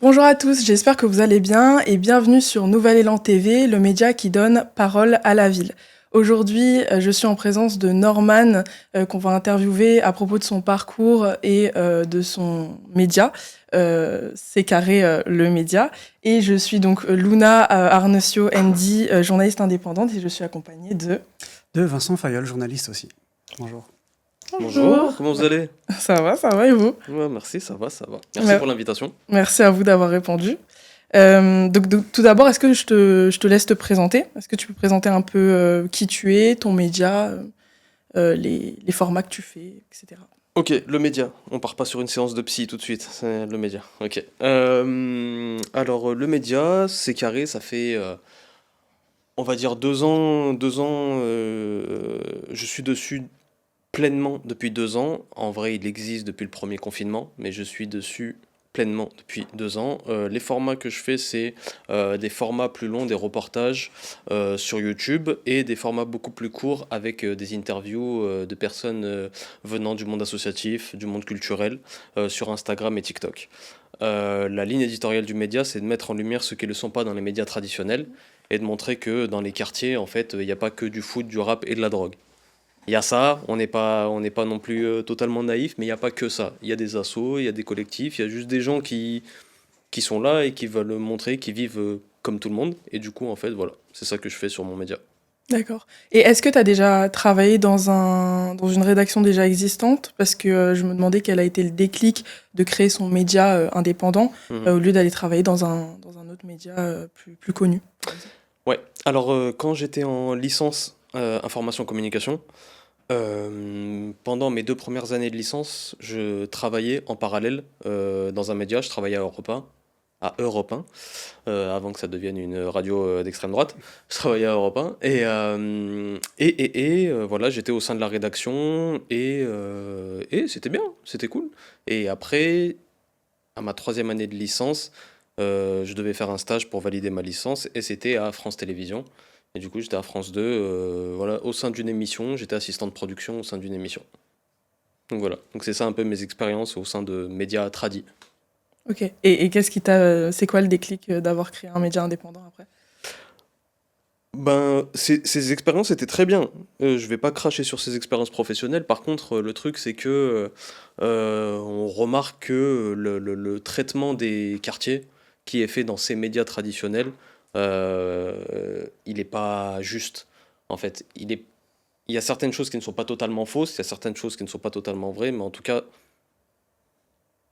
Bonjour à tous, j'espère que vous allez bien et bienvenue sur Nouvel Élan TV, le média qui donne parole à la ville. Aujourd'hui, je suis en présence de Norman qu'on va interviewer à propos de son parcours et de son média, C'est Carré le média. Et je suis donc Luna Arnesio Ndi, journaliste indépendante et je suis accompagnée de... De Vincent Fayol, journaliste aussi. Bonjour. Bonjour, comment vous allez? Ça va et vous? Ouais, merci, ça va, ça va. Merci pour l'invitation. Merci à vous d'avoir répondu. Donc, tout d'abord, est-ce que je te laisse te présenter? Est-ce que tu peux présenter un peu qui tu es, ton média, les formats que tu fais, etc. Ok, le média. On part pas sur une séance de psy tout de suite, c'est le média. Ok. Alors, le média, c'est carré, ça fait, on va dire 2 ans, je suis dessus pleinement depuis 2 ans. En vrai, il existe depuis le premier confinement, mais je suis dessus pleinement depuis 2 ans. Les formats que je fais, c'est des formats plus longs, des reportages sur YouTube et des formats beaucoup plus courts avec des interviews de personnes venant du monde associatif, du monde culturel, sur Instagram et TikTok. La ligne éditoriale du média, c'est de mettre en lumière ceux qui ne le sont pas dans les médias traditionnels et de montrer que dans les quartiers, en fait, il n'y a pas que du foot, du rap et de la drogue. Il y a ça, on n'est pas non plus totalement naïf, mais il n'y a pas que ça. Il y a des assos, il y a des collectifs, il y a juste des gens qui sont là et qui veulent montrer, qui vivent comme tout le monde. Et du coup, en fait, voilà, c'est ça que je fais sur mon média. D'accord. Et est-ce que tu as déjà travaillé dans une rédaction déjà existante? Parce que je me demandais quel a été le déclic de créer son média indépendant au lieu d'aller travailler dans un autre média plus connu. Ouais, alors quand j'étais en licence information communication, pendant mes 2 premières années de licence, je travaillais en parallèle dans un média. Je travaillais à Europe 1, avant que ça devienne une radio d'extrême droite. Je travaillais à Europe 1 et voilà, j'étais au sein de la rédaction et c'était bien, c'était cool. Et après, à ma 3e année de licence, je devais faire un stage pour valider ma licence et c'était à France Télévisions. Et du coup, j'étais à France 2, voilà, au sein d'une émission. J'étais assistant de production au sein d'une émission. Donc voilà, donc c'est ça un peu mes expériences au sein de médias tradis. Ok. Et qu'est-ce qui c'est quoi le déclic d'avoir créé un média indépendant après? Ben, ces expériences étaient très bien. Je vais pas cracher sur ces expériences professionnelles. Par contre, le truc, c'est que on remarque que le traitement des quartiers qui est fait dans ces médias traditionnels, il n'est pas juste. En fait, il y a certaines choses qui ne sont pas totalement fausses, il y a certaines choses qui ne sont pas totalement vraies, mais en tout cas,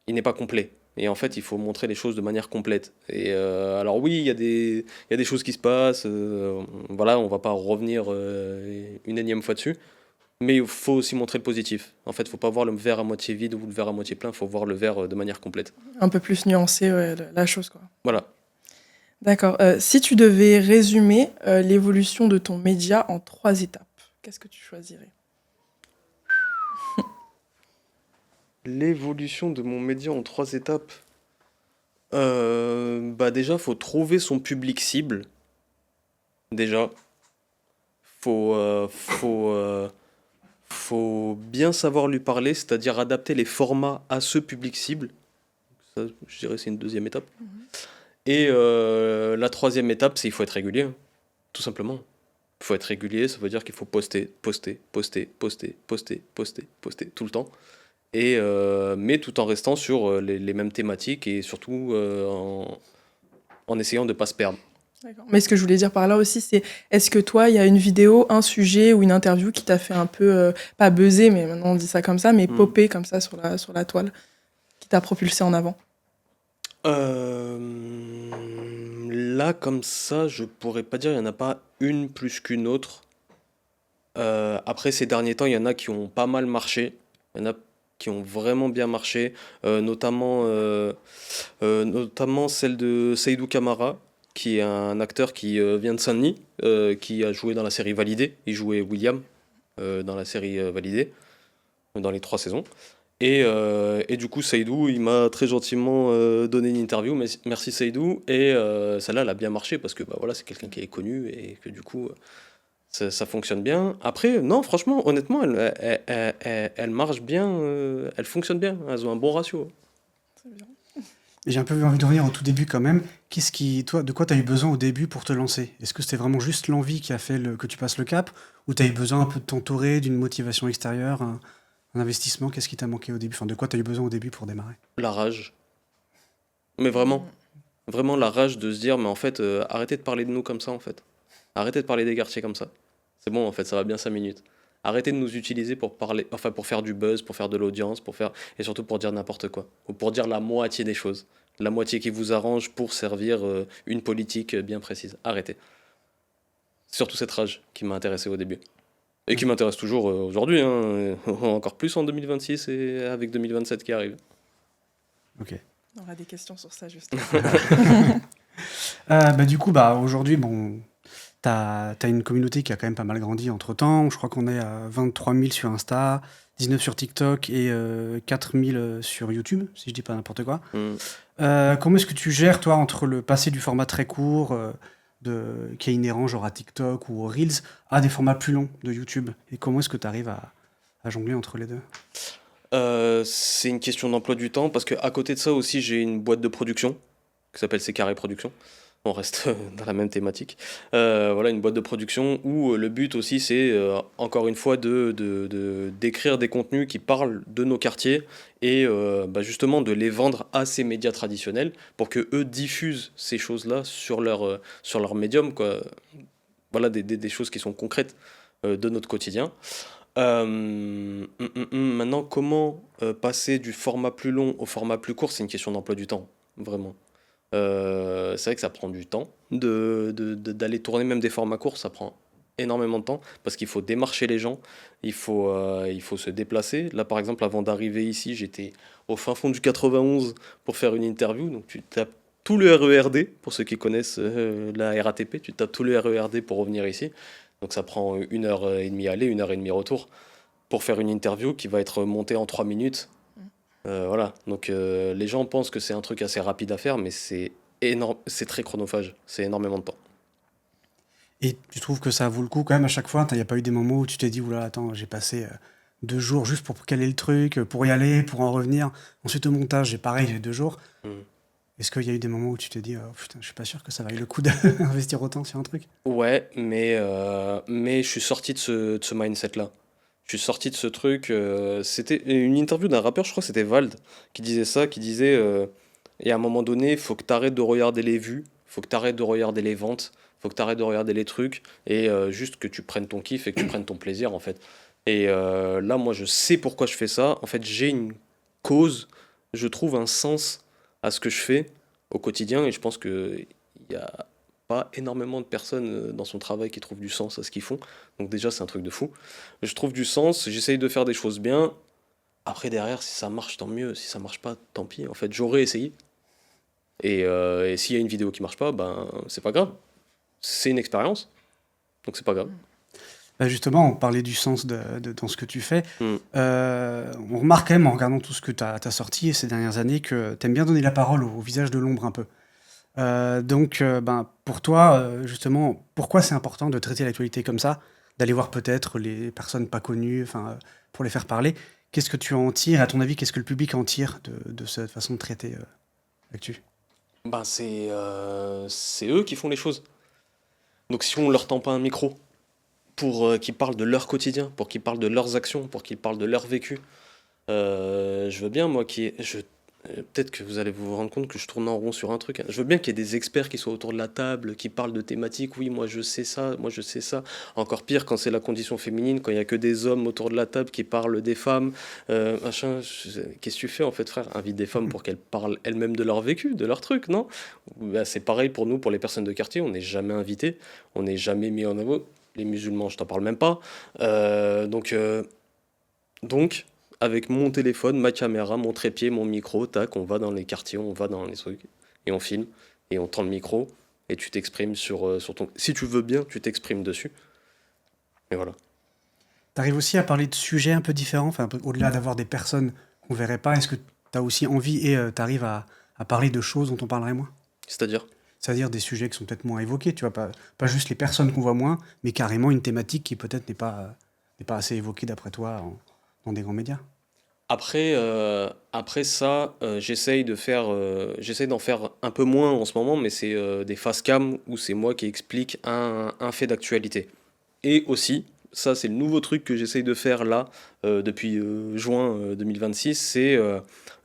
il n'est pas complet. Et en fait, il faut montrer les choses de manière complète. Et alors oui, il y a des choses qui se passent. Voilà, on va pas revenir une énième fois dessus. Mais il faut aussi montrer le positif. En fait, il faut pas voir le verre à moitié vide ou le verre à moitié plein. Il faut voir le verre de manière complète. Un peu plus nuancé, ouais, la chose, quoi. Voilà. D'accord. Si tu devais résumer l'évolution de ton média en 3 étapes, qu'est-ce que tu choisirais? L'évolution de mon média en 3 étapes. Bah déjà, faut trouver son public cible. Déjà, faut bien savoir lui parler, c'est-à-dire adapter les formats à ce public cible. Ça, je dirais, c'est une 2e étape. Et la 3e étape, c'est il faut être régulier, hein, tout simplement. Il faut être régulier, ça veut dire qu'il faut poster tout le temps. Et, mais tout en restant sur les mêmes thématiques et surtout en essayant de ne pas se perdre. D'accord. Mais ce que je voulais dire par là aussi, c'est est-ce que toi, il y a une vidéo, un sujet ou une interview qui t'a fait un peu, pas buzzer, mais maintenant on dit ça comme ça, mais popper comme ça sur la toile, qui t'a propulsé en avant? Là, comme ça, je pourrais pas dire, il n'y en a pas une plus qu'une autre. Après, ces derniers temps, il y en a qui ont pas mal marché. Il y en a qui ont vraiment bien marché, notamment celle de Seydou Camara, qui est un acteur qui vient de Saint-Denis, qui a joué dans la série Validé. Il jouait William dans la série Validé, dans les 3 saisons. Et du coup, Seydou, il m'a très gentiment donné une interview. Merci Seydou. Et celle-là, elle a bien marché parce que bah, voilà, c'est quelqu'un qui est connu et que du coup, ça fonctionne bien. Après, non, franchement, honnêtement, elle marche bien. Elle fonctionne bien. Elles ont un bon ratio. C'est bien. Et j'ai un peu envie de revenir au tout début quand même. De quoi tu as eu besoin au début pour te lancer? Est-ce que c'était vraiment juste l'envie qui a fait que tu passes le cap? Ou tu as eu besoin un peu de t'entourer, d'une motivation extérieure, un investissement? Qu'est-ce qui t'a manqué au début? Enfin, de quoi tu as eu besoin au début pour démarrer? La rage. Mais vraiment, vraiment la rage de se dire, mais en fait, arrêtez de parler de nous comme ça, en fait. Arrêtez de parler des quartiers comme ça. C'est bon, en fait, ça va bien 5 minutes. Arrêtez de nous utiliser pour parler, enfin, pour faire du buzz, pour faire de l'audience, et surtout pour dire n'importe quoi. Ou pour dire la moitié des choses. La moitié qui vous arrange pour servir une politique bien précise. Arrêtez. C'est surtout cette rage qui m'a intéressé au début. Et qui m'intéresse toujours aujourd'hui, hein, encore plus en 2026 et avec 2027 qui arrive. Ok. On aura des questions sur ça, justement. Du coup, aujourd'hui, bon, t'as une communauté qui a quand même pas mal grandi entre-temps. Je crois qu'on est à 23 000 sur Insta, 19 sur TikTok et 4 000 sur YouTube, si je dis pas n'importe quoi. Comment est-ce que tu gères, toi, entre le passé du format très court, qui est inhérent genre à TikTok ou aux Reels, à des formats plus longs de YouTube? Et comment est-ce que tu arrives à jongler entre les deux? C'est une question d'emploi du temps parce qu'à côté de ça aussi j'ai une boîte de production qui s'appelle C'est Carré Production. On reste dans la même thématique. Voilà, une boîte de production où le but aussi c'est encore une fois d'écrire des contenus qui parlent de nos quartiers et justement de les vendre à ces médias traditionnels pour que eux diffusent ces choses-là sur leur médium, quoi. Voilà, des choses qui sont concrètes de notre quotidien. Maintenant, comment passer du format plus long au format plus court, c'est une question d'emploi du temps, vraiment. C'est vrai que ça prend du temps d'aller tourner même des formats courts, ça prend énormément de temps parce qu'il faut démarcher les gens, il faut se déplacer. Là, par exemple, avant d'arriver ici, j'étais au fin fond du 91 pour faire une interview, donc tu tapes tout le RERD, pour ceux qui connaissent la RATP, tu tapes tout le RERD pour revenir ici. Donc ça prend 1h30 aller, 1h30 retour pour faire une interview qui va être montée en 3 minutes. Voilà, donc les gens pensent que c'est un truc assez rapide à faire, mais c'est énorme, c'est très chronophage, c'est énormément de temps. Et tu trouves que ça vaut le coup quand même à chaque fois? Il n'y a pas eu des moments où tu t'es dit, oula, attends, j'ai passé 2 jours juste pour caler le truc, pour y aller, pour en revenir. Ensuite, au montage, j'ai pareil, j'ai 2 jours. Mm. Est-ce qu'il y a eu des moments où tu t'es dit, oh, putain, je suis pas sûr que ça vaille le coup d'investir autant sur un truc? Ouais, mais je suis sorti de ce mindset-là. Je suis sorti de ce truc. C'était une interview d'un rappeur, je crois que c'était Vald, qui disait ça, qui disait, et à un moment donné, il faut que tu arrêtes de regarder les vues, faut que tu arrêtes de regarder les ventes, faut que tu arrêtes de regarder les trucs, et juste que tu prennes ton kiff et que tu prennes ton plaisir, en fait. Et là, moi, je sais pourquoi je fais ça. En fait, j'ai une cause, je trouve un sens à ce que je fais au quotidien, et je pense qu'il y a pas énormément de personnes dans son travail qui trouvent du sens à ce qu'ils font. Donc déjà, c'est un truc de fou. Je trouve du sens, j'essaye de faire des choses bien. Après, derrière, si ça marche, tant mieux. Si ça marche pas, tant pis. En fait, j'aurais essayé. Et s'il y a une vidéo qui marche pas, ben, c'est pas grave. C'est une expérience. Donc c'est pas grave. Justement, on parlait du sens dans ce que tu fais. Mm. On remarque quand même en regardant tout ce que tu as sorti ces dernières années que tu aimes bien donner la parole au visage de l'ombre un peu. Pour toi, justement, pourquoi c'est important de traiter l'actualité comme ça, d'aller voir peut-être les personnes pas connues, pour les faire parler? Qu'est-ce que tu en tires? À ton avis, qu'est-ce que le public en tire de cette façon de traiter l'actu? Ben, c'est eux qui font les choses. Donc si on leur tend pas un micro pour qu'ils parlent de leur quotidien, pour qu'ils parlent de leurs actions, pour qu'ils parlent de leur vécu, je veux bien, moi, peut-être que vous allez vous rendre compte que je tourne en rond sur un truc, hein. Je veux bien qu'il y ait des experts qui soient autour de la table, qui parlent de thématiques. Oui, moi je sais ça, moi je sais ça. Encore pire quand c'est la condition féminine, quand il y a que des hommes autour de la table qui parlent des femmes. Machin. Qu'est-ce que tu fais en fait, frère? Invite des femmes pour qu'elles parlent elles-mêmes de leur vécu, de leur truc, non? Bah, c'est pareil pour nous, pour les personnes de quartier. On n'est jamais invités, on n'est jamais mis en avant. Les musulmans, je t'en parle même pas. Donc, avec mon téléphone, ma caméra, mon trépied, mon micro, tac, on va dans les quartiers, on va dans les trucs, et on filme, et on tend le micro, et tu t'exprimes sur ton... Si tu veux bien, tu t'exprimes dessus. Et voilà. T'arrives aussi à parler de sujets un peu différents, au-delà d'avoir des personnes qu'on verrait pas. Est-ce que tu as aussi envie et t'arrives à parler de choses dont on parlerait moins? C'est-à-dire? C'est-à-dire des sujets qui sont peut-être moins évoqués, tu vois, pas juste les personnes qu'on voit moins, mais carrément une thématique qui peut-être n'est pas assez évoquée d'après toi dans des grands médias. Après ça, j'essaye d'en faire un peu moins en ce moment, mais c'est des face cam où c'est moi qui explique un fait d'actualité. Et aussi, ça c'est le nouveau truc que j'essaye de faire là depuis juin 2026, c'est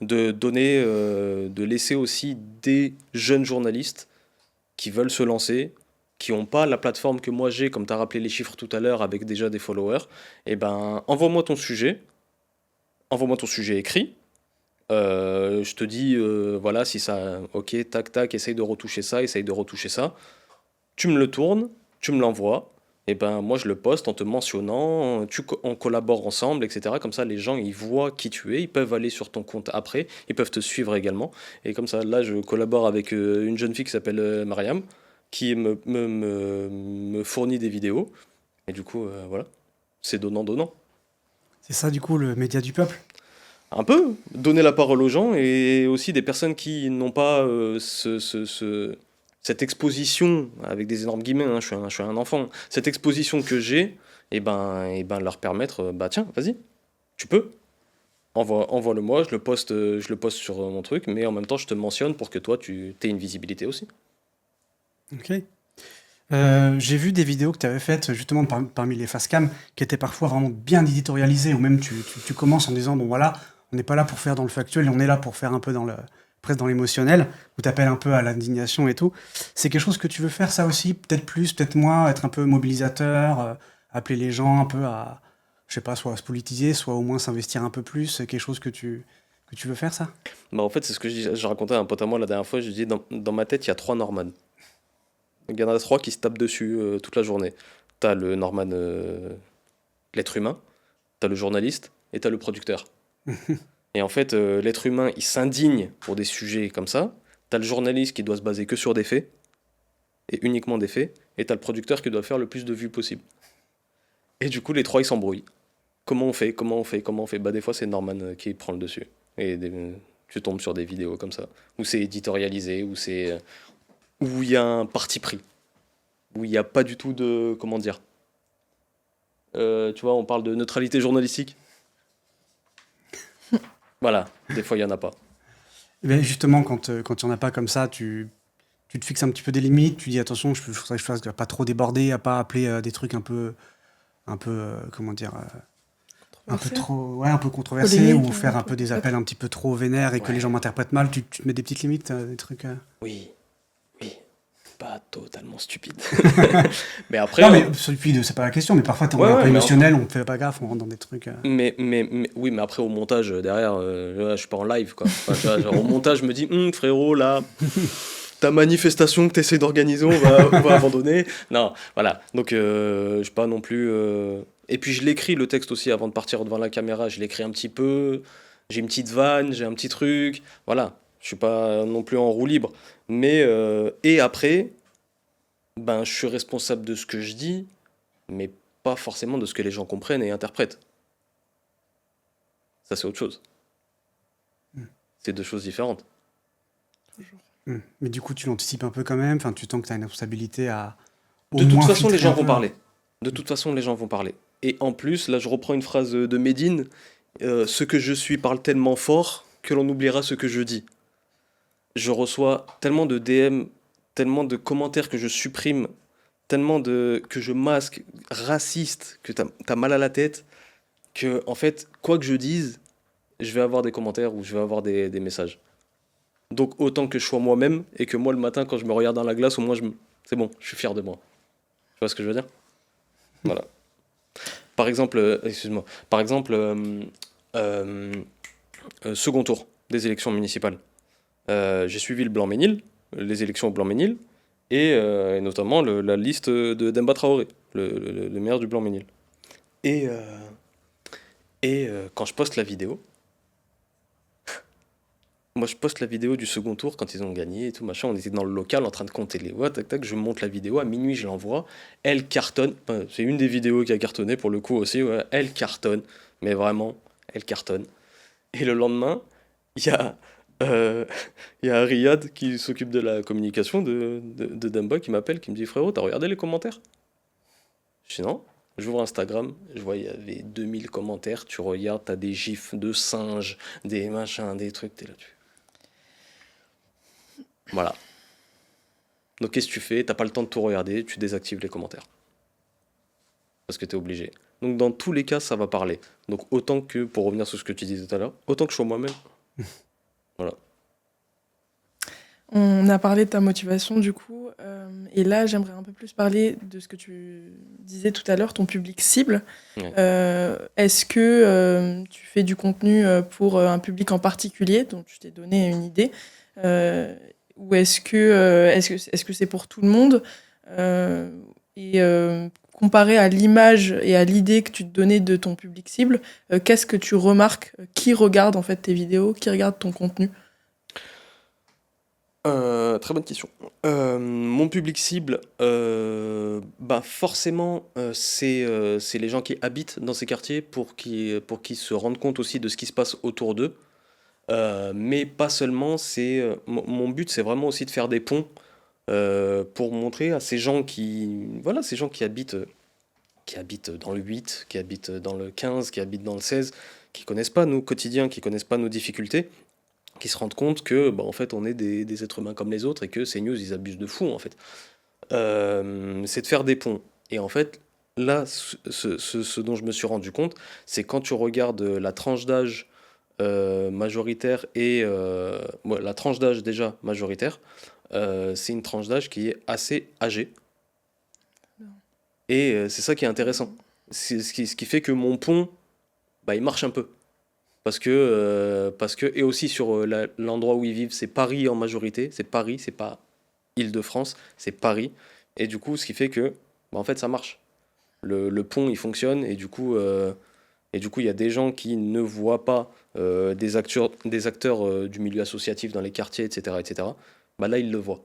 de laisser aussi des jeunes journalistes qui veulent se lancer, qui n'ont pas la plateforme que moi j'ai, comme tu as rappelé les chiffres tout à l'heure avec déjà des followers, et ben envoie-moi ton sujet écrit. Je te dis, voilà, si ça, ok, tac, tac, essaye de retoucher ça, essaye de retoucher ça. Tu me le tournes, tu me l'envoies, et ben moi je le poste en te mentionnant, on collabore ensemble, etc. Comme ça, les gens, ils voient qui tu es, ils peuvent aller sur ton compte après, ils peuvent te suivre également. Et comme ça, là, je collabore avec une jeune fille qui s'appelle Mariam, qui me fournit des vidéos. Et du coup, voilà, c'est donnant-donnant. C'est ça, du coup, le média du peuple. Un peu, donner la parole aux gens et aussi des personnes qui n'ont pas cette exposition, avec des énormes guillemets, hein, je suis un enfant, cette exposition que j'ai, et ben leur permettre, bah tiens, vas-y, tu peux, envoie-le-moi, je le poste sur mon truc, mais en même temps je te mentionne pour que toi tu aies une visibilité aussi. Ok. J'ai vu des vidéos que tu avais faites justement parmi les facecam qui étaient parfois vraiment bien éditorialisées, ou même tu commences en disant, bon voilà, on n'est pas là pour faire dans le factuel, on est là pour faire un peu presque dans l'émotionnel, où tu appelles un peu à l'indignation et tout. C'est quelque chose que tu veux faire ça aussi, peut-être plus, peut-être moins, être un peu mobilisateur, appeler les gens un peu à, je sais pas, soit à se politiser, soit au moins s'investir un peu plus, c'est quelque chose que tu veux faire ça? Bah en fait c'est ce que je racontais à un pote à moi la dernière fois, je dis dans ma tête il y a trois Norman. Il y en a trois qui se tapent dessus toute la journée. T'as le Norman, l'être humain, t'as le journaliste et t'as le producteur. Et en fait, l'être humain, il s'indigne pour des sujets comme ça. T'as le journaliste qui doit se baser que sur des faits, et uniquement des faits, et t'as le producteur qui doit faire le plus de vues possible. Et du coup, les trois, ils s'embrouillent. Comment on fait? Comment on fait? Comment on fait? Bah des fois, c'est Norman qui prend le dessus. Et tu tombes sur des vidéos comme ça, où c'est éditorialisé, où il y a un parti pris, où il n'y a pas du tout de... Comment dire? Tu vois, on parle de neutralité journalistique. Voilà, des fois, il n'y en a pas. Mais justement, quand il n'y en a pas comme ça, tu te fixes un petit peu des limites, tu dis attention, je faudrait que je fasse pas trop déborder, à pas appeler des trucs un peu, comment dire, un peu Controversiel. trop, ouais, un peu controversés, Polémique, ou faire un peu des appels peut-être. un petit peu trop vénères et que les Ouais. gens m'interprètent mal, tu te mets des petites limites, des trucs. Oui, oui. Pas totalement stupide. Mais après, Non, mais celui c'est pas la question, mais parfois on ouais, est un ouais, peu émotionnel, on fait pas gaffe, on rentre dans des trucs. oui, mais après au montage derrière, je suis pas en live quoi. Enfin, tu vois, genre, au montage, je me dis, frérot, là, ta manifestation que tu essaies d'organiser, on va abandonner. Non, voilà. Donc, je suis pas non plus. Et puis, je l'écris le texte aussi avant de partir devant la caméra. Je l'écris un petit peu. J'ai une petite vanne, j'ai un petit truc. Voilà. Je suis pas non plus en roue libre. Et après, ben, je suis responsable de ce que je dis, mais pas forcément de ce que les gens comprennent et interprètent. Ça, c'est autre chose. C'est deux choses différentes. Toujours. Mais du coup, tu l'anticipes un peu quand même, enfin, tu sens que tu as une responsabilité à au De toute moins façon, les filtrer gens un vont peu. parler. De toute façon, les gens vont parler. Et en plus, là, je reprends une phrase de Médine. Ce que je suis parle tellement fort que l'on oubliera ce que je dis. Je reçois tellement de DM, tellement de commentaires que je supprime, que je masque, raciste, que t'as mal à la tête, que en fait, quoi que je dise, je vais avoir des commentaires ou je vais avoir des messages. Donc autant que je sois moi-même et que moi le matin quand je me regarde dans la glace, au moins c'est bon, je suis fier de moi. Tu vois ce que je veux dire? Voilà. Par exemple, excuse-moi. Par exemple, euh, second tour des élections municipales. J'ai suivi le Blanc-Ménil, les élections au Blanc-Ménil, et notamment la liste de Demba Traoré, le maire du Blanc-Ménil. Et quand je poste la vidéo, moi je poste la vidéo du second tour quand ils ont gagné et tout machin. On était dans le local en train de compter les voix, tac tac. Je monte la vidéo à minuit, je l'envoie. Elle cartonne. Enfin, c'est une des vidéos qui a cartonné pour le coup aussi. Ouais. Elle cartonne, mais vraiment, elle cartonne. Et le lendemain, il y a, euh, il y a Riyad qui s'occupe de la communication de Demba qui m'appelle, qui me dit frérot, t'as regardé les commentaires? Je dis non. J'ouvre Instagram, je vois, il y avait 2000 commentaires. Tu regardes, t'as des gifs de singes, des machins, des trucs, t'es là. Voilà. Donc, qu'est-ce que tu fais? T'as pas le temps de tout regarder, tu désactives les commentaires. Parce que t'es obligé. Donc, dans tous les cas, ça va parler. Donc, autant que, pour revenir sur ce que tu disais tout à l'heure, autant que je sois moi-même. Voilà. On a parlé de ta motivation du coup, et là j'aimerais un peu plus parler de ce que tu disais tout à l'heure, ton public cible. Ouais. Est-ce que tu fais du contenu pour un public en particulier dont tu t'es donné une idée, euh, ou est-ce que c'est pour tout le monde? Et comparé à l'image et à l'idée que tu te donnais de ton public cible, qu'est-ce que tu remarques? Qui regarde en fait tes vidéos? Qui regarde ton contenu? Très bonne question. Mon public cible, bah forcément, c'est les gens qui habitent dans ces quartiers pour qu'ils se rendent compte aussi de ce qui se passe autour d'eux. Mais pas seulement, mon but, c'est vraiment aussi de faire des ponts pour montrer à ces gens voilà, ces gens qui habitent dans le 8, qui habitent dans le 15, qui habitent dans le 16, qui connaissent pas nos quotidiens, qui connaissent pas nos difficultés, qui se rendent compte que, bah, en fait, on est des êtres humains comme les autres et que ces news, ils abusent de fou, en fait. C'est de faire des ponts. Et en fait, là, ce dont je me suis rendu compte, c'est quand tu regardes la tranche d'âge majoritaire et ouais, la tranche d'âge déjà majoritaire, c'est une tranche d'âge qui est assez âgée. Et c'est ça qui est intéressant. C'est ce qui fait que mon pont, bah, il marche un peu. Et aussi sur l'endroit où ils vivent, c'est Paris en majorité. C'est Paris, c'est pas Île-de-France, c'est Paris. Et du coup, ce qui fait que, bah, en fait, ça marche. Le pont, il fonctionne. Et du coup, il y a des gens qui ne voient pas des acteurs du milieu associatif dans les quartiers, etc., etc. Bah là, ils le voient.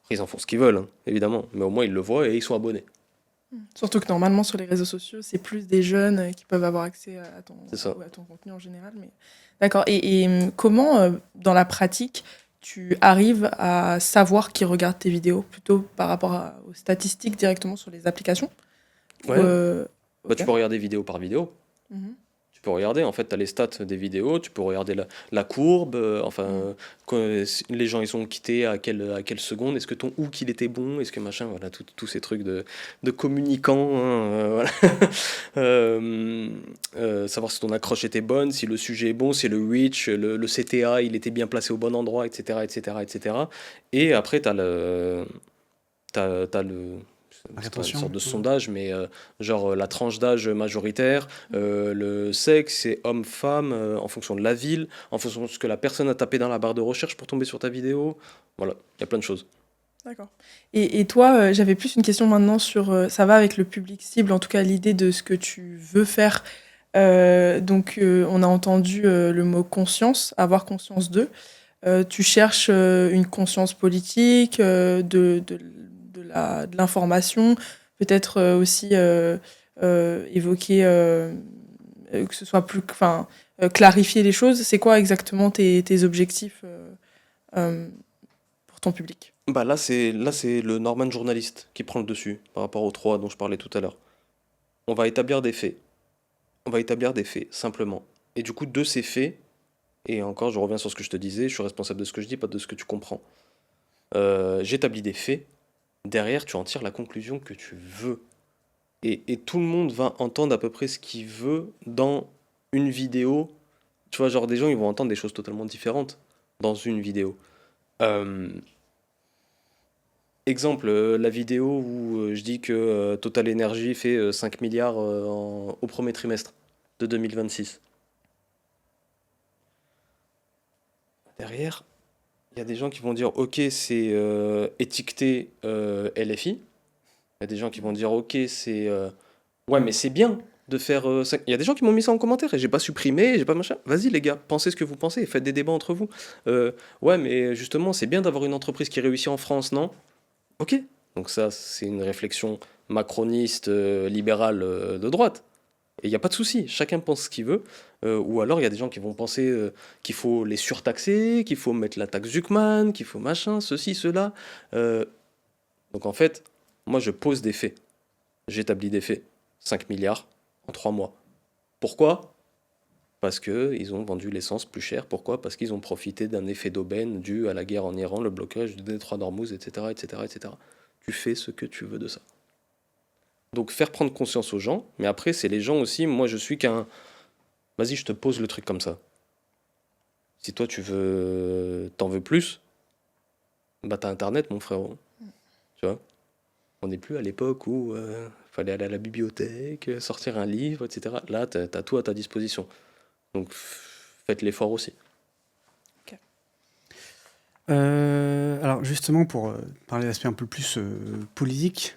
Ils en font ce qu'ils veulent, hein, évidemment. Mais au moins, ils le voient et ils sont abonnés. Surtout que normalement sur les réseaux sociaux, c'est plus des jeunes qui peuvent avoir accès C'est ça. à ton contenu en général. Mais... D'accord. Et comment, dans la pratique, tu arrives à savoir qui regarde tes vidéos, plutôt par rapport aux statistiques directement sur les applications? Ou, Ouais. Bah, ok. tu peux regarder vidéo par vidéo. Mhm. Tu peux regarder, en fait, tu as les stats des vidéos, tu peux regarder la courbe, les gens ils sont quittés à quelle seconde, est-ce que ton hook il était bon, est-ce que machin, voilà, tous ces trucs de communicants, hein, voilà. Savoir si ton accroche était bonne, si le sujet est bon, si le reach, le CTA il était bien placé au bon endroit, etc., etc., etc. Et après, t'as le. La C'est pas une rétention. sorte de sondage, mais genre la tranche d'âge majoritaire, le sexe, c'est homme-femme, en fonction de la ville, en fonction de ce que la personne a tapé dans la barre de recherche pour tomber sur ta vidéo. Voilà, il y a plein de choses. D'accord. Et toi, j'avais plus une question maintenant sur, ça va avec le public cible, en tout cas l'idée de ce que tu veux faire. Donc, on a entendu le mot conscience, avoir conscience d'eux. Tu cherches une conscience politique, de l'information, peut-être aussi évoquer, que ce soit plus, enfin, clarifier les choses. C'est quoi exactement tes objectifs euh, pour ton public? Bah là c'est le Norman journaliste qui prend le dessus par rapport aux trois dont je parlais tout à l'heure. On va établir des faits. On va établir des faits, simplement. Et du coup, de ces faits, et encore, je reviens sur ce que je te disais, je suis responsable de ce que je dis, pas de ce que tu comprends. J'établis des faits. Derrière, tu en tires la conclusion que tu veux. Et tout le monde va entendre à peu près ce qu'il veut dans une vidéo. Tu vois, genre des gens, ils vont entendre des choses totalement différentes dans une vidéo. Euh, Exemple, la vidéo où je dis que Total Energy fait 5 milliards au premier trimestre de 2026. Derrière, il y a des gens qui vont dire ok, c'est étiqueté LFI. Il y a des gens qui vont dire ok, c'est ouais, mais c'est bien de faire ça. Il y a des gens qui m'ont mis ça en commentaire et j'ai pas supprimé, j'ai pas machin. Vas-y les gars, pensez ce que vous pensez, faites des débats entre vous. Ouais, mais justement, c'est bien d'avoir une entreprise qui réussit en France, non? Ok. Donc ça, c'est une réflexion macroniste, libérale de droite. Et il n'y a pas de souci, chacun pense ce qu'il veut. Ou alors il y a des gens qui vont penser qu'il faut les surtaxer, qu'il faut mettre la taxe Zuckman, qu'il faut machin, ceci, cela. Donc en fait, moi je pose des faits, j'établis des faits. 5 milliards en 3 mois. Pourquoi? Parce qu'ils ont vendu l'essence plus cher. Pourquoi? Parce qu'ils ont profité d'un effet d'aubaine dû à la guerre en Iran, le blocage du détroit d'Ormuz, etc., etc., etc. Tu fais ce que tu veux de ça. Donc faire prendre conscience aux gens, mais après c'est les gens aussi, moi je suis qu'un... Vas-y, je te pose le truc comme ça. Si toi t'en veux plus, bah t'as internet mon frérot. Tu vois? On n'est plus à l'époque où fallait aller à la bibliothèque, sortir un livre, etc. Là, t'as tout à ta disposition. Donc faites l'effort aussi. Alors justement, pour parler d'aspect un peu plus politique,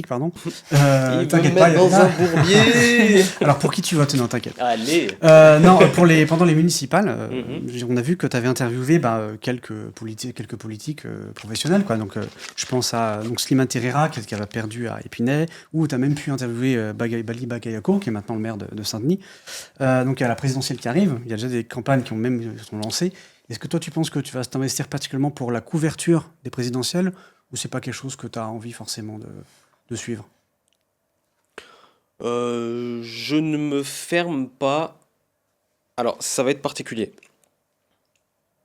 pardon. Il veut T'inquiète me pas, mettre dans un bourbier. Alors pour qui tu votes? Non, t'inquiète. Allez. Non, pendant les municipales, Mhm. on a vu que tu avais interviewé quelques politiques professionnels, quoi. Donc, je pense à Slimane Terera, qui a perdu à Épinay, ou tu as même pu interviewer Bali Bagayoko, qui est maintenant le maire de Saint-Denis. Donc, il y a la présidentielle qui arrive, il y a déjà des campagnes qui sont lancées. Est-ce que toi, tu penses que tu vas t'investir particulièrement pour la couverture des présidentielles, ou c'est pas quelque chose que tu as envie forcément de suivre? Je ne me ferme pas. Alors, ça va être particulier.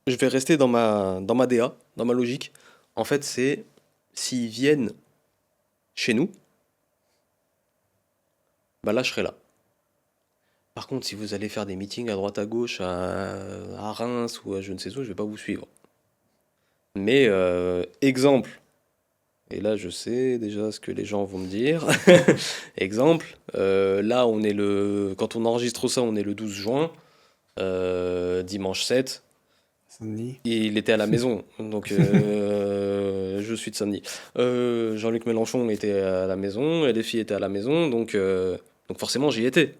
Je vais rester dans ma DA, dans ma logique. En fait, c'est s'ils viennent chez nous, bah là, je serai là. Par contre, si vous allez faire des meetings à droite à gauche, à Reims ou à je ne sais où, je vais pas vous suivre. Mais exemple, et là je sais déjà ce que les gens vont me dire. Exemple, là quand on enregistre ça, on est le 12 juin, dimanche 7. Saint-Denis. Il était à la maison, donc je suis de Saint-Denis. Jean-Luc Mélenchon était à la maison, LFI était à la maison, donc forcément j'y étais.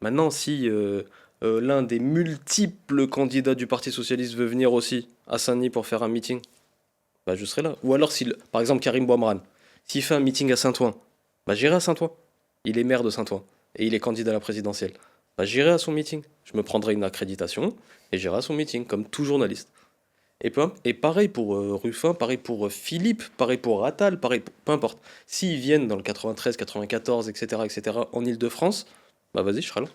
Maintenant, si l'un des multiples candidats du Parti Socialiste veut venir aussi à Saint-Denis pour faire un meeting, bah, je serai là. Ou alors, par exemple, Karim Bouamran, s'il fait un meeting à Saint-Ouen, bah, j'irai à Saint-Ouen. Il est maire de Saint-Ouen et il est candidat à la présidentielle. Bah, j'irai à son meeting. Je me prendrai une accréditation et j'irai à son meeting, comme tout journaliste. Et pareil pour Ruffin, pareil pour Philippe, pareil pour Attal, peu importe. S'ils viennent dans le 93, 94, etc., en Ile-de-France, bah vas-y, je serai là.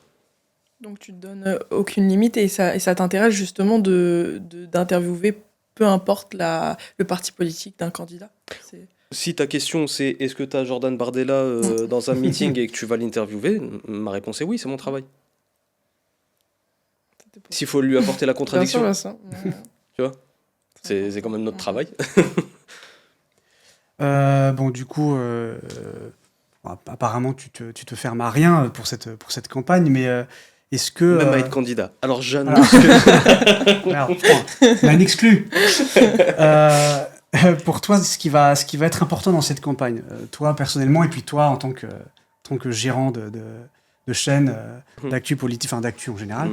Donc tu te donnes aucune limite et ça t'intéresse justement d'interviewer peu importe le parti politique d'un candidat. Si ta question c'est est-ce que tu as Jordan Bardella dans un meeting et que tu vas l'interviewer, ma réponse est oui, c'est mon travail. S'il faut lui apporter la contradiction, bien sûr. tu vois, c'est quand même notre travail. Bon, du coup, apparemment, tu te fermes à rien pour cette campagne, mais est-ce que... Même à être candidat. Alors, Jeanne... Alors, putain, on a une exclue. Pour toi, ce qui va être important dans cette campagne, toi personnellement, et puis toi en tant que gérant de chaîne d'actu politique, enfin d'actu en général,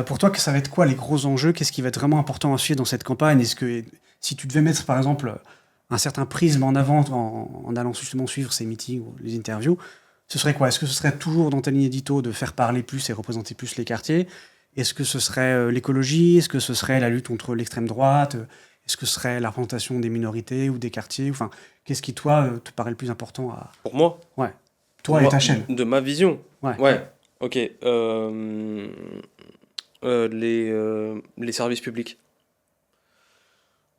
pour toi, ça va être quoi les gros enjeux? Qu'est-ce qui va être vraiment important à suivre dans cette campagne? Est-ce que si tu devais mettre, par exemple, un certain prisme en avant en allant justement suivre ces meetings ou les interviews, ce serait quoi? Est-ce que ce serait toujours dans ta ligne édito de faire parler plus et représenter plus les quartiers? Est-ce que ce serait l'écologie? Est-ce que ce serait la lutte contre l'extrême droite? Est-ce que ce serait la représentation des minorités ou des quartiers? Enfin, qu'est-ce qui, toi, te paraît le plus important Pour moi? Ouais. Toi et ta chaîne. De ma vision? Ouais. Ok. Les services publics.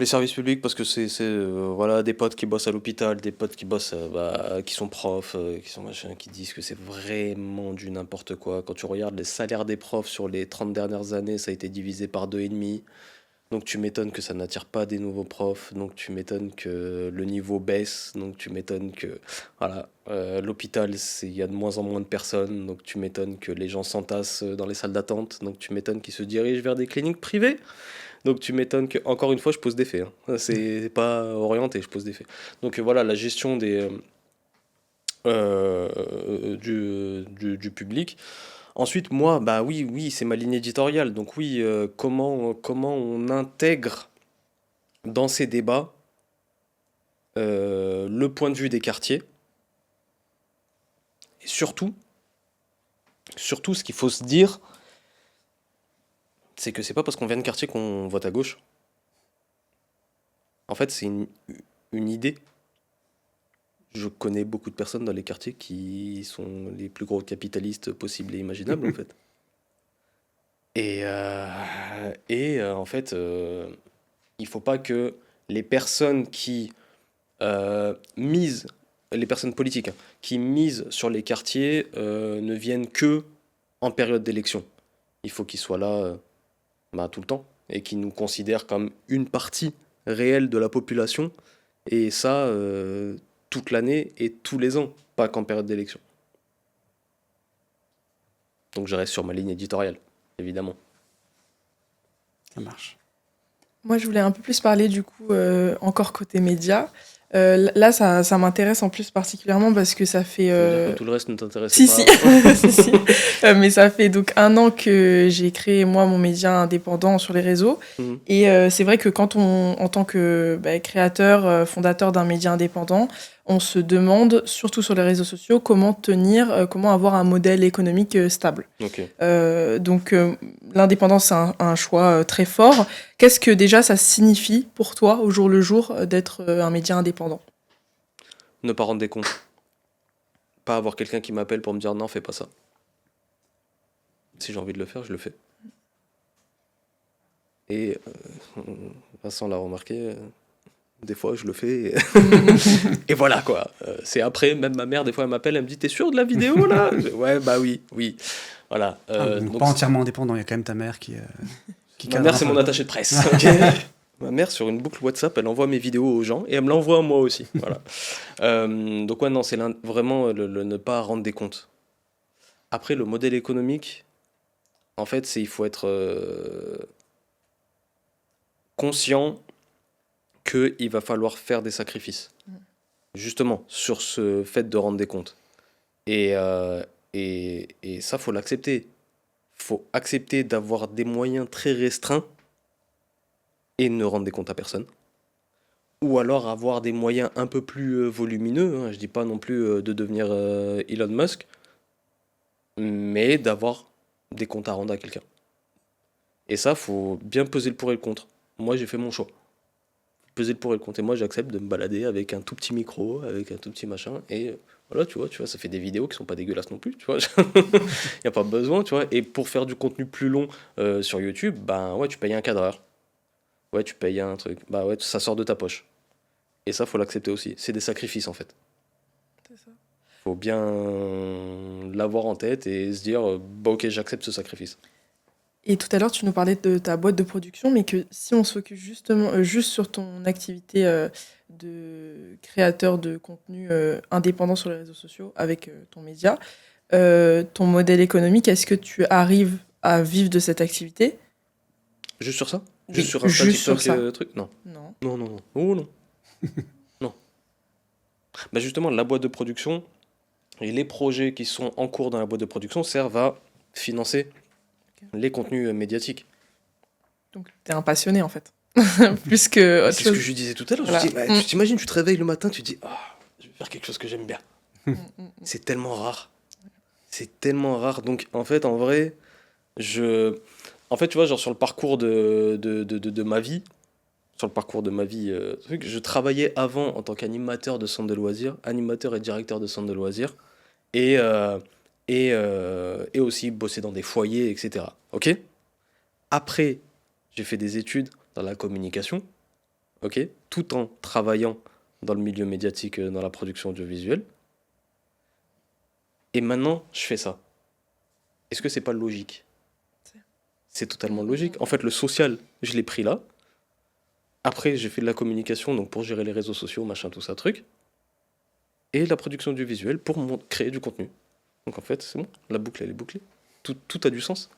Les services publics, parce que c'est voilà, des potes qui bossent à l'hôpital, des potes qui bossent, qui sont profs, qui sont machin, qui disent que c'est vraiment du n'importe quoi. Quand tu regardes les salaires des profs sur les 30 dernières années, ça a été divisé par 2,5. Donc tu m'étonnes que ça n'attire pas des nouveaux profs, donc tu m'étonnes que le niveau baisse, donc tu m'étonnes que voilà, l'hôpital, il y a de moins en moins de personnes, donc tu m'étonnes que les gens s'entassent dans les salles d'attente, donc tu m'étonnes qu'ils se dirigent vers des cliniques privées. Donc tu m'étonnes que, encore une fois, je pose des faits. C'est pas orienté, je pose des faits. Donc voilà, la gestion du public. Ensuite, moi, bah oui, c'est ma ligne éditoriale. Donc oui, comment on intègre dans ces débats le point de vue des quartiers. Et surtout, ce qu'il faut se dire, c'est que c'est pas parce qu'on vient de quartier qu'on vote à gauche. En fait, c'est une idée. je connais beaucoup de personnes dans les quartiers qui sont les plus gros capitalistes possibles et imaginables, en fait. En fait, il faut pas que les personnes qui misent, les personnes politiques, hein, qui misent sur les quartiers ne viennent que en période d'élection. Il faut qu'ils soient là tout le temps et qu'ils nous considèrent comme une partie réelle de la population. Et ça, toute l'année et tous les ans, pas qu'en période d'élection. Donc je reste sur ma ligne éditoriale, évidemment. Ça marche. Moi, je voulais un peu plus parler du coup, encore côté média. Là, ça m'intéresse en plus particulièrement parce que ça fait... Ça veut dire que tout le reste ne t'intéresse Si, pas. si, si. Mais ça fait donc 1 an que j'ai créé, moi, mon média indépendant sur les réseaux. Mhm. Et c'est vrai que quand en tant que créateur, fondateur d'un média indépendant, on se demande, surtout sur les réseaux sociaux, comment comment avoir un modèle économique stable. Ok. Donc, l'indépendance, c'est un choix très fort. Qu'est-ce que déjà ça signifie pour toi, au jour le jour, d'être un média indépendant? Ne pas rendre des comptes. Pas avoir quelqu'un qui m'appelle pour me dire non, fais pas ça. Si j'ai envie de le faire, je le fais. Et Vincent l'a remarqué, des fois je le fais. Et voilà quoi. C'est après, même ma mère, des fois elle m'appelle, elle me dit t'es sûr de la vidéo là? Ouais, bah oui, oui. Voilà. Donc pas entièrement indépendant, il y a quand même ta mère qui Ma cadre mère, un c'est peu. mon attaché de presse. Ok. Ma mère, sur une boucle WhatsApp, elle envoie mes vidéos aux gens et elle me l'envoie à moi aussi. Voilà. Donc, ouais, non, c'est vraiment le ne pas rendre des comptes. Après, le modèle économique, en fait, il faut être conscient qu'il va falloir faire des sacrifices. Justement, sur ce fait de rendre des comptes. Et ça, faut l'accepter. Faut accepter d'avoir des moyens très restreints et ne rendre des comptes à personne. Ou alors avoir des moyens un peu plus volumineux, hein. Je dis pas non plus de devenir Elon Musk, mais d'avoir des comptes à rendre à quelqu'un. Et ça, faut bien peser le pour et le contre. Moi, j'ai fait mon choix. Peser le pour et le contre. Et moi, j'accepte de me balader avec un tout petit micro, avec un tout petit machin. Et voilà, tu vois, ça fait des vidéos qui sont pas dégueulasses non plus, tu vois. Il n'y a pas besoin, tu vois. Et pour faire du contenu plus long sur YouTube, ben ouais, tu payes un cadreur. Ouais, tu payes un truc. Bah ouais, ça sort de ta poche. Et ça, faut l'accepter aussi. C'est des sacrifices, en fait. C'est ça. Faut bien l'avoir en tête et se dire, bah ok, j'accepte ce sacrifice. Et tout à l'heure, tu nous parlais de ta boîte de production, mais que si on se focus justement juste sur ton activité de créateur de contenu indépendant sur les réseaux sociaux avec ton média, ton modèle économique, est-ce que tu arrives à vivre de cette activité? Juste sur ça? Oui, Juste sur Insta, juste sur TikTok, ça. truc? Non. Non. Non, non, non. Oh non. Non. Bah justement, la boîte de production et les projets qui sont en cours dans la boîte de production servent à financer les contenus médiatiques. Donc, t'es un passionné en fait. Plus que autre C'est ce que chose. je lui disais tout à l'heure. Voilà. Je dis, bah, tu t'imagines, tu te réveilles le matin, tu te dis, ah, je vais faire quelque chose que j'aime bien. Mm. C'est tellement rare. C'est tellement rare. Donc, en fait, en vrai, En fait, tu vois, genre sur le parcours de ma vie, je travaillais avant en tant qu'animateur de centre de loisirs, animateur et directeur de centre de loisirs, et, et aussi bosser dans des foyers, etc. Ok? Après, j'ai fait des études dans la communication, ok? Tout en travaillant dans le milieu médiatique, dans la production audiovisuelle. Et maintenant, je fais ça. Est-ce que c'est pas logique? C'est totalement logique. En fait, le social, je l'ai pris là. Après, j'ai fait de la communication, donc pour gérer les réseaux sociaux, machin, tout ça, truc. Et la production du visuel pour créer du contenu. Donc en fait, c'est bon, la boucle, elle est bouclée. Tout a du sens.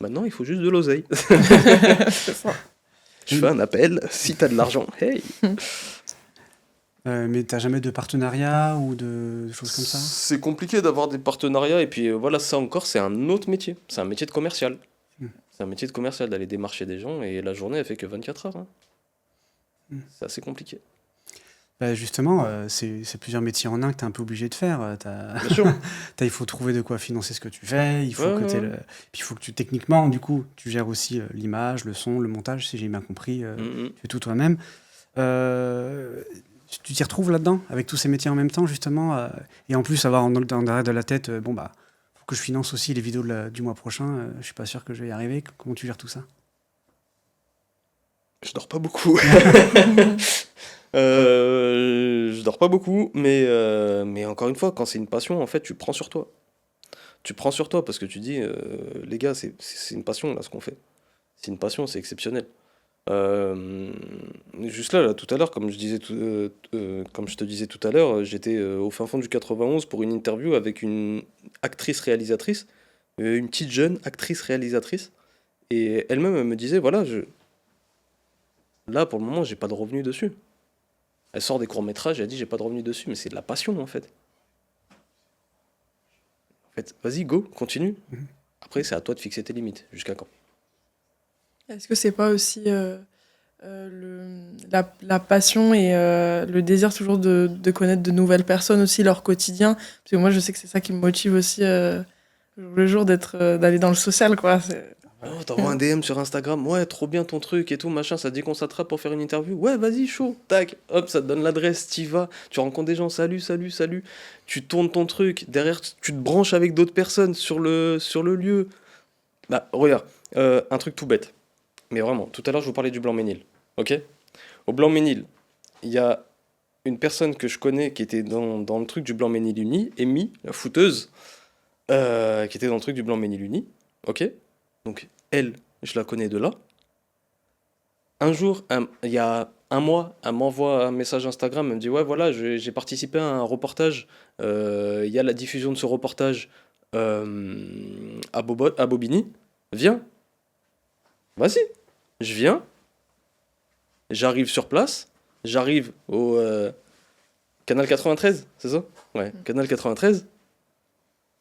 Maintenant, il faut juste de l'oseille. C'est ça. Je fais un appel, si t'as de l'argent, hey. Mais t'as jamais de partenariat ou de choses comme ça? C'est compliqué d'avoir des partenariats, et puis voilà, ça encore, c'est un autre métier. C'est un métier de commercial. C'est un métier de commercial d'aller démarcher des gens, et la journée, elle fait que 24 heures. Hein. C'est assez compliqué. Bah, justement, c'est plusieurs métiers en un que tu es un peu obligé de faire. Bien sûr. Il faut trouver de quoi financer ce que tu fais. Il faut Ouais, que ouais, t'aies ouais. Puis il faut que techniquement, du coup, tu gères aussi l'image, le son, le montage, si j'ai bien compris. Mhm. Tu fais tout toi-même. Euh, Tu t'y retrouves là-dedans, avec tous ces métiers en même temps, justement, et en plus avoir en derrière de la tête, bon bah, faut que je finance aussi les vidéos du mois prochain, je suis pas sûr que je vais y arriver. Comment tu gères tout ça? Je dors pas beaucoup. Je dors pas beaucoup, mais encore une fois, quand c'est une passion, en fait, tu prends sur toi. Tu prends sur toi parce que tu dis, les gars, c'est une passion là ce qu'on fait. C'est une passion, c'est exceptionnel. Euh, Juste là, tout à l'heure, comme je te disais tout à l'heure, j'étais au fin fond du 91 pour une interview avec une actrice-réalisatrice, une petite jeune actrice-réalisatrice, et elle-même elle me disait, voilà, là pour le moment, j'ai pas de revenus dessus. Elle sort des courts-métrages, elle dit, j'ai pas de revenus dessus, mais c'est de la passion en fait. En fait, vas-y, go, continue. Mhm. Après, c'est à toi de fixer tes limites. Jusqu'à quand? Est-ce que c'est pas aussi la passion et le désir toujours de connaître de nouvelles personnes aussi, leur quotidien? Parce que moi, je sais que c'est ça qui me motive aussi le jour d'aller dans le social, quoi. Oh, t'envoies un DM sur Instagram, ouais, trop bien ton truc et tout, machin, ça te dit qu'on s'attrape pour faire une interview? Ouais, vas-y, chaud, tac, hop, ça te donne l'adresse, t'y vas, tu rencontres des gens, salut, salut, salut, tu tournes ton truc, derrière, tu te branches avec d'autres personnes sur le lieu. Bah, regarde, un truc tout bête, mais vraiment, tout à l'heure, je vous parlais du Blanc-Ménil, ok? Au Blanc-Ménil, il y a une personne que je connais qui était dans le truc du Blanc-Ménil Uni, Amy, la fouteuse, qui était dans le truc du Blanc-Ménil Uni, ok? Donc, elle, je la connais de là. Un jour, il y a un mois, elle m'envoie un message Instagram, elle me dit, ouais, voilà, j'ai participé à un reportage. Il y a la diffusion de ce reportage à Bobigny. Viens, vas-y. Je viens, j'arrive sur place, j'arrive au Canal 93, c'est ça? Ouais, Canal 93.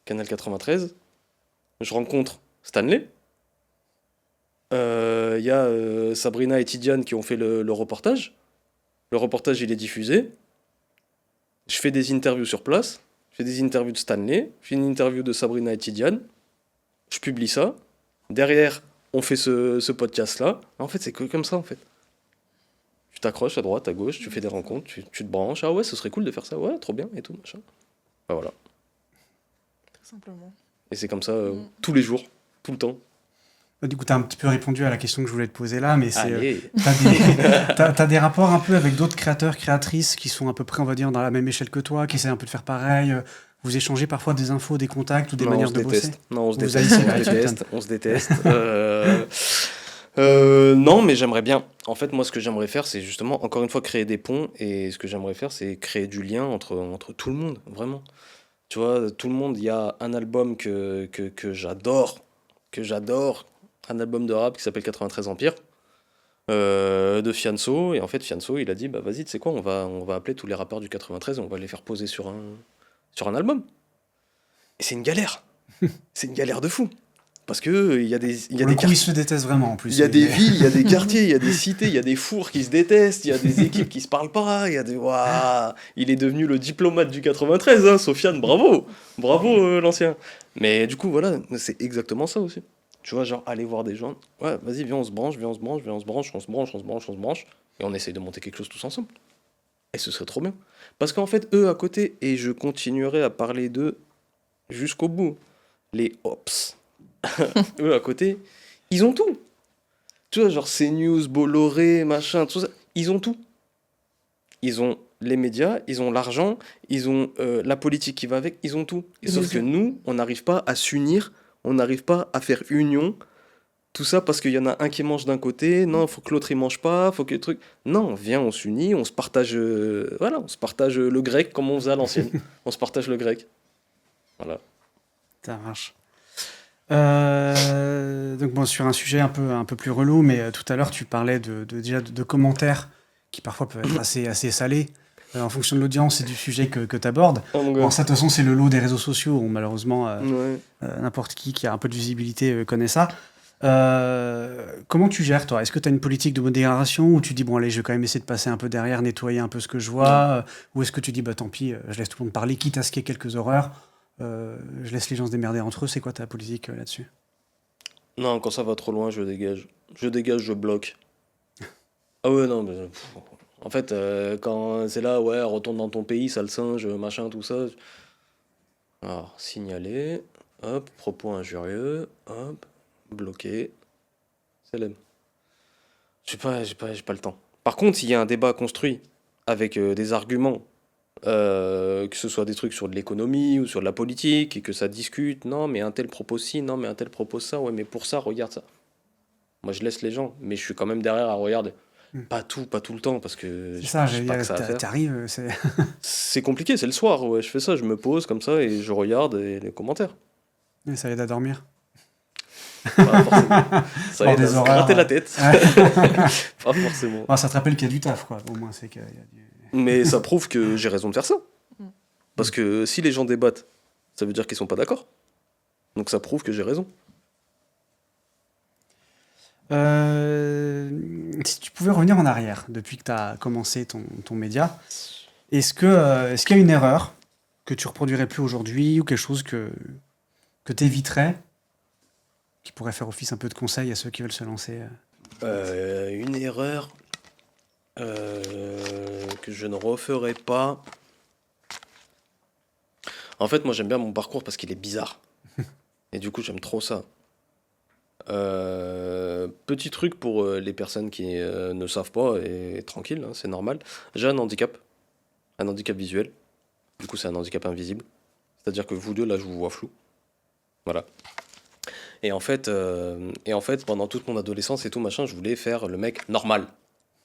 Canal 93, je rencontre Stanley. Il y a Sabrina et Tidiane qui ont fait le reportage. Le reportage, il est diffusé. Je fais des interviews sur place. Je fais des interviews de Stanley. Je fais une interview de Sabrina et Tidiane. Je publie ça. Derrière, on fait ce podcast-là. En fait, c'est que comme ça, en fait. Tu t'accroches à droite, à gauche, tu fais des rencontres, tu te branches. Ah ouais, ce serait cool de faire ça. Ouais, trop bien et tout, machin. Bah voilà. Très simplement. Et c'est comme ça tous les jours, tout le temps. Du coup, tu as un petit peu répondu à la question que je voulais te poser là, mais Allez. t'as des rapports un peu avec d'autres créateurs, créatrices qui sont à peu près, on va dire, dans la même échelle que toi, qui essaient un peu de faire pareil. Vous échangez parfois des infos, des contacts ou des Non, manières on se de bosser? déteste. Non, on se Vous déteste. haïssez On se avec déteste. On se déteste. Non, mais j'aimerais bien. En fait, moi, ce que j'aimerais faire, c'est justement, encore une fois, créer des ponts. Et ce que j'aimerais faire, c'est créer du lien entre tout le monde, vraiment. Tu vois, tout le monde, il y a un album que j'adore. Un album de rap qui s'appelle 93 Empire. De Fianso. Et en fait, Fianso, il a dit, bah vas-y, tu sais quoi, on va appeler tous les rappeurs du 93 et on va les faire poser sur un album. Et c'est une galère. C'est une galère de fou. Parce que il y a des Pour le coup, ils se détestent vraiment en plus. il y a des villes, il y a des quartiers, il y a des cités, il y a des fours qui se détestent, il y a des équipes qui se parlent pas, il y a des... Waouh, il est devenu le diplomate du 93, hein, Sofiane, bravo. Bravo, l'ancien. Mais du coup, voilà, c'est exactement ça aussi. Tu vois, genre, aller voir des gens, ouais, vas-y, viens, on se branche, viens, on se branche, viens, on se branche, on se branche, on se branche, on se branche, et on essaye de monter quelque chose tous ensemble. Et ce serait trop bien. Parce qu'en fait, eux à côté, et je continuerai à parler d'eux jusqu'au bout, les Ops. Eux à côté, ils ont tout. Tu vois, genre CNews, Bolloré, machin, tout ça, ils ont tout. Ils ont les médias, ils ont l'argent, ils ont la politique qui va avec, ils ont tout. Et sauf que nous, on n'arrive pas à s'unir, on n'arrive pas à faire union. Tout ça parce qu'il y en a un qui mange d'un côté, non, il faut que l'autre il mange pas, faut que le truc. Non, viens, on s'unit, on se partage, voilà, on se partage le grec comme on faisait à l'ancienne. On se partage le grec. Voilà. Ça marche. Donc bon, sur un sujet un peu plus relou, mais tout à l'heure tu parlais déjà de commentaires qui parfois peuvent être assez salés en fonction de l'audience et du sujet que tu abordes. Oh, mon gars. Bon, ça de toute façon c'est le lot des réseaux sociaux où malheureusement Ouais. n'importe qui a un peu de visibilité connaît ça. Comment tu gères toi? Est-ce que tu as une politique de modération où tu dis bon allez je vais quand même essayer de passer un peu derrière, nettoyer un peu ce que je vois, ou est-ce que tu dis bah tant pis je laisse tout le monde parler quitte à ce qu'il y ait quelques horreurs, je laisse les gens se démerder entre eux? C'est quoi ta politique là-dessus? Non, quand ça va trop loin, je dégage. Je dégage, je bloque. Ah ouais, non, mais En fait, quand c'est là, ouais, retourne dans ton pays, sale singe, machin, tout ça. Alors, signaler, hop, propos injurieux, hop, bloqué, célèbre. J'ai pas le temps. Par contre, s'il y a un débat construit avec des arguments, que ce soit des trucs sur de l'économie ou sur de la politique, et que ça discute, non, mais un tel propose ci, non, mais un tel propose ça, ouais, mais pour ça, regarde ça. Moi, je laisse les gens, mais je suis quand même derrière à regarder. Hmm. Pas tout le temps, parce que C'est ça, j'ai j'allais pas que dire, ça à faire. t'arrives, c'est. C'est compliqué, c'est le soir, ouais, je fais ça, je me pose comme ça et je regarde les commentaires. Et ça aide à dormir. Pas forcément. Ça Hors aide à des se horaires. gratter la tête. Ouais. Pas forcément. Bon, ça te rappelle qu'il y a du taf, quoi. Au moins, c'est qu'il y a du. Mais ça prouve que j'ai raison de faire ça. Mm. Parce que si les gens débattent, ça veut dire qu'ils sont pas d'accord. Donc ça prouve que j'ai raison. Si tu pouvais revenir en arrière, depuis que tu as commencé ton média, est-ce qu'il y a une erreur que tu reproduirais plus aujourd'hui ou quelque chose que tu éviterais, qui pourrait faire office un peu de conseil à ceux qui veulent se lancer Une erreur que je ne referai pas. En fait, moi j'aime bien mon parcours parce qu'il est bizarre. Et du coup, j'aime trop ça. Petit truc pour les personnes qui ne savent pas, et tranquille, hein, c'est normal. J'ai un handicap visuel. Du coup, c'est un handicap invisible. C'est-à-dire que vous deux, là, je vous vois flou. Voilà. Et en fait, pendant toute mon adolescence et tout machin, je voulais faire le mec normal.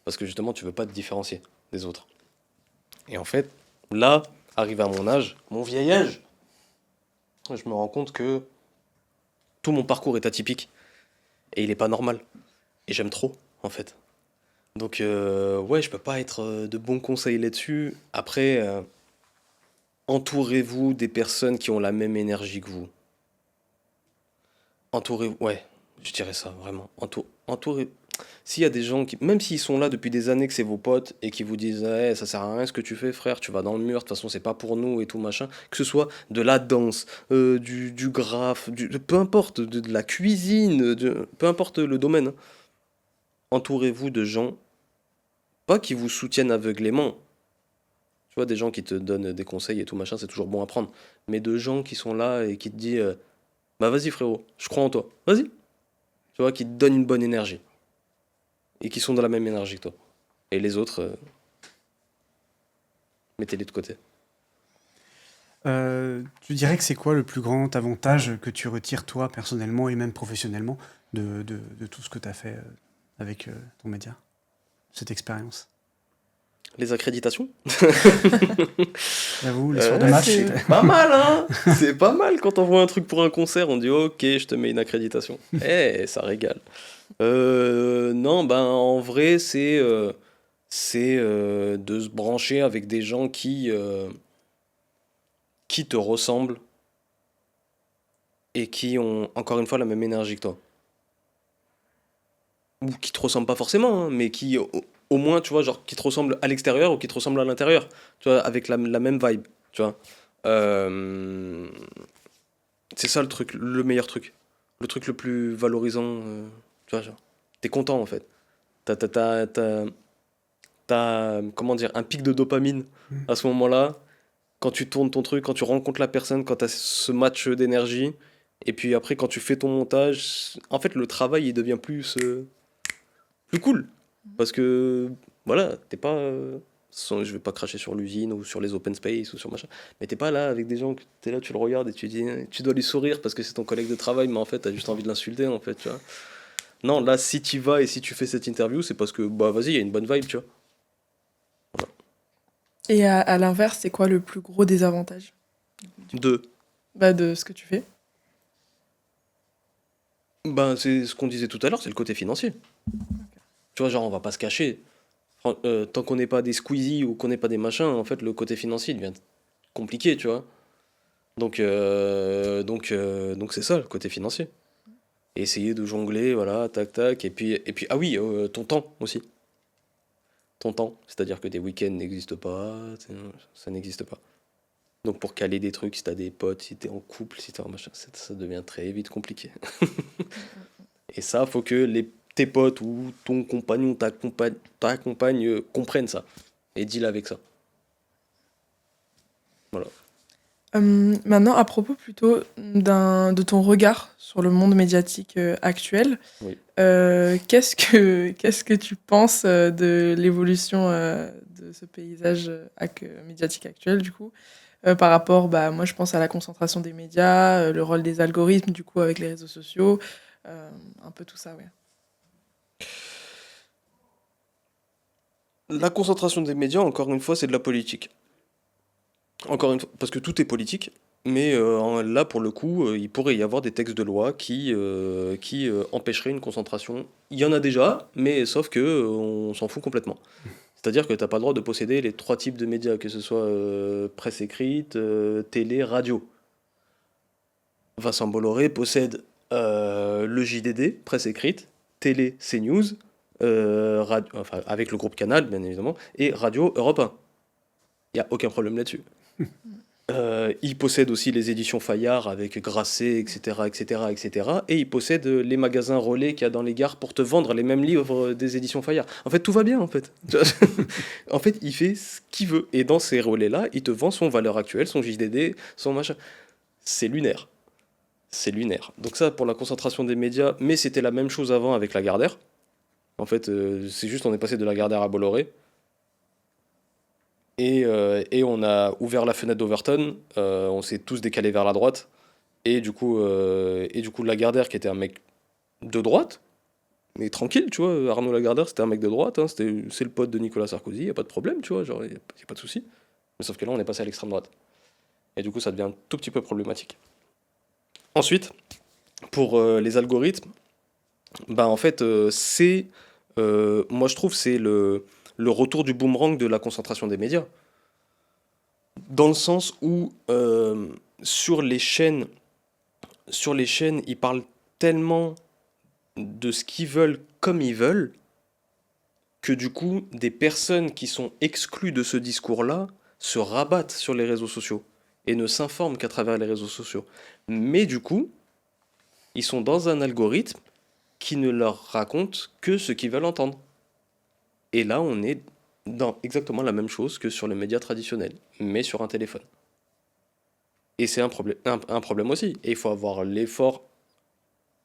Parce que justement, tu veux pas te différencier des autres. Et en fait, là, arrivé à mon âge, mon vieil âge, je me rends compte que tout mon parcours est atypique. Et il est pas normal. Et j'aime trop, en fait. Donc, ouais, je peux pas être de bons conseils là-dessus. Après, entourez-vous des personnes qui ont la même énergie que vous. Entourez-vous, ouais, je dirais ça, vraiment. Entourez. S'il y a des gens qui, même s'ils sont là depuis des années, que c'est vos potes, et qui vous disent, eh, ça sert à rien ce que tu fais, frère, tu vas dans le mur, de toute façon, c'est pas pour nous, et tout machin. Que ce soit de la danse, du graphe, peu importe, de la cuisine, peu importe le domaine, hein. Entourez-vous de gens, pas qui vous soutiennent aveuglément. Tu vois, des gens qui te donnent des conseils et tout machin, c'est toujours bon à prendre. Mais de gens qui sont là et qui te disent, bah vas-y frérot, je crois en toi, vas-y. Tu vois, qui te donnent une bonne énergie. Et qui sont dans la même énergie que toi. Et les autres, mettez-les de côté. Tu dirais que c'est quoi le plus grand avantage que tu retires toi personnellement et même professionnellement de tout ce que tu as fait avec ton média, cette expérience? Les accréditations. J'avoue, les soirs de match, c'est- c'était- Pas mal, hein. C'est pas mal quand on voit un truc pour un concert, on dit ok, je te mets une accréditation. Eh, ça régale. Non, ben en vrai, c'est de se brancher avec des gens qui te ressemblent et qui ont encore une fois la même énergie que toi. Ou qui te ressemblent pas forcément, hein, mais qui au moins, tu vois, genre qui te ressemblent à l'extérieur ou qui te ressemblent à l'intérieur, tu vois, avec la même vibe, tu vois. Euh, c'est ça le truc, le meilleur truc. Le truc le plus valorisant, tu vois, genre. T'es content en fait. T'as, comment dire, un pic de dopamine à ce moment-là, quand tu tournes ton truc, quand tu rencontres la personne, quand t'as ce match d'énergie, et puis après quand tu fais ton montage, en fait le travail il devient plus cool. Parce que, voilà, t'es pas. Je vais pas cracher sur l'usine ou sur les open space ou sur machin, mais t'es pas là avec des gens que t'es là, tu le regardes et tu dis, tu dois lui sourire parce que c'est ton collègue de travail, mais en fait t'as juste envie de l'insulter en fait, tu vois. Non, là, si tu vas et si tu fais cette interview, c'est parce que, bah vas-y, il y a une bonne vibe, tu vois. Et à l'inverse, c'est quoi le plus gros désavantage Deux. de ce que tu fais? Ben, c'est ce qu'on disait tout à l'heure, c'est le côté financier. Tu vois, genre, on va pas se cacher. Tant qu'on n'est pas des squeezie ou qu'on n'est pas des machins, en fait, le côté financier devient compliqué, tu vois. Donc c'est ça, le côté financier. Et essayer de jongler, voilà, tac, tac. Et puis ah oui, ton temps aussi. Ton temps. C'est-à-dire que des week-ends n'existent pas, ça n'existe pas. Donc pour caler des trucs, si t'as des potes, si t'es en couple, si t'es en machin, ça devient très vite compliqué. Et ça, faut que tes potes ou ton compagnon, ta compagne comprennent ça et deal avec ça. Voilà. Maintenant, à propos plutôt de ton regard sur le monde médiatique actuel, Oui. qu'est-ce que tu penses de l'évolution de ce paysage médiatique actuel, du coup, par rapport, moi je pense à la concentration des médias, le rôle des algorithmes, du coup, avec les réseaux sociaux, un peu tout ça, ouais. La concentration des médias, encore une fois, c'est de la politique. Encore une fois, parce que tout est politique, mais là, pour le coup, il pourrait y avoir des textes de loi qui empêcheraient une concentration. Il y en a déjà, mais sauf que on s'en fout complètement. C'est-à-dire que tu n'as pas le droit de posséder les 3 types de médias, que ce soit presse écrite, télé, radio. Vincent Bolloré possède le JDD, presse écrite, télé, CNews, enfin, avec le groupe Canal, bien évidemment, et radio Europe 1. Il n'y a aucun problème là-dessus. Il possède aussi les éditions Fayard avec Grasset, etc., etc., etc. Et il possède les magasins relais qu'il y a dans les gares pour te vendre les mêmes livres des éditions Fayard. En fait, tout va bien, en fait. En fait, il fait ce qu'il veut. Et dans ces relais-là, il te vend son valeur actuelle, son JDD, son machin. C'est lunaire. C'est lunaire. Donc ça, pour la concentration des médias, mais c'était la même chose avant avec Lagardère. En fait, c'est juste on est passé de Lagardère à Bolloré. Et on a ouvert la fenêtre d'Overton, on s'est tous décalés vers la droite. Et du coup, Lagardère, qui était un mec de droite, mais tranquille, tu vois, Arnaud Lagardère, c'était un mec de droite, hein, c'est le pote de Nicolas Sarkozy, y a pas de problème, tu vois, genre, y a pas de souci. Mais sauf que là, on est passé à l'extrême droite. Et du coup, ça devient un tout petit peu problématique. Ensuite, pour les algorithmes, en fait, moi je trouve, c'est le retour du boomerang de la concentration des médias. Dans le sens où sur les chaînes, ils parlent tellement de ce qu'ils veulent comme ils veulent, que du coup, des personnes qui sont exclues de ce discours-là se rabattent sur les réseaux sociaux et ne s'informent qu'à travers les réseaux sociaux. Mais du coup, ils sont dans un algorithme qui ne leur raconte que ce qu'ils veulent entendre. Et là, on est dans exactement la même chose que sur les médias traditionnels, mais sur un téléphone. Et c'est un problème aussi. Et il faut avoir l'effort,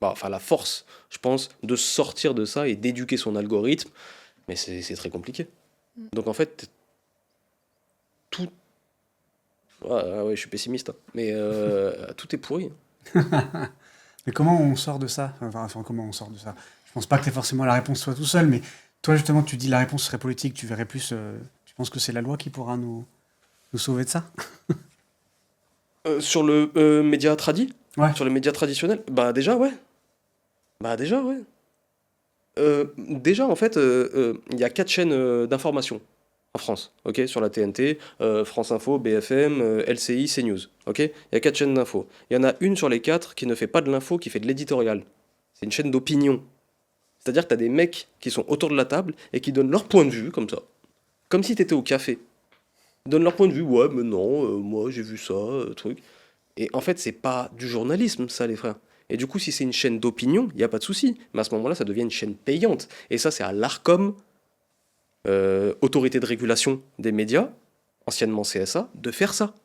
la force, je pense, de sortir de ça et d'éduquer son algorithme. Mais c'est très compliqué. Donc en fait, tout... Ah ouais, je suis pessimiste, hein. Mais tout est pourri. Mais comment on sort de ça? Enfin, comment on sort de ça? Je pense pas que forcément la réponse soit tout seul, mais toi, justement, tu dis la réponse serait politique, tu verrais plus... tu penses que c'est la loi qui pourra nous sauver de ça? Sur le média tradi? Ouais. Sur les médias traditionnels? Déjà, ouais. Déjà, en fait, il y a 4 chaînes d'information en France, ok, sur la TNT, France Info, BFM, LCI, CNews, ok. Il y a 4 chaînes d'info. Il y en a une sur les 4 qui ne fait pas de l'info, qui fait de l'éditorial. C'est une chaîne d'opinion. C'est-à-dire que tu as des mecs qui sont autour de la table et qui donnent leur point de vue, comme ça. Comme si tu étais au café. Ils donnent leur point de vue, ouais, mais non, moi j'ai vu ça, truc. Et en fait, c'est pas du journalisme, ça, les frères. Et du coup, si c'est une chaîne d'opinion, il n'y a pas de souci. Mais à ce moment-là, ça devient une chaîne payante. Et ça, c'est à l'Arcom, autorité de régulation des médias, anciennement CSA, de faire ça.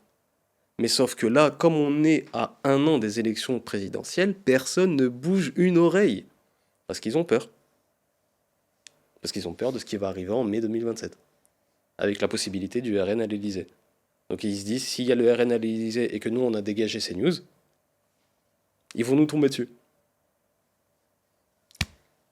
Mais sauf que là, comme on est à 1 an des élections présidentielles, personne ne bouge une oreille. Parce qu'ils ont peur. Parce qu'ils ont peur de ce qui va arriver en mai 2027. Avec la possibilité du RN à l'Élysée. Donc ils se disent, s'il y a le RN à l'Élysée et que nous, on a dégagé ces news, ils vont nous tomber dessus.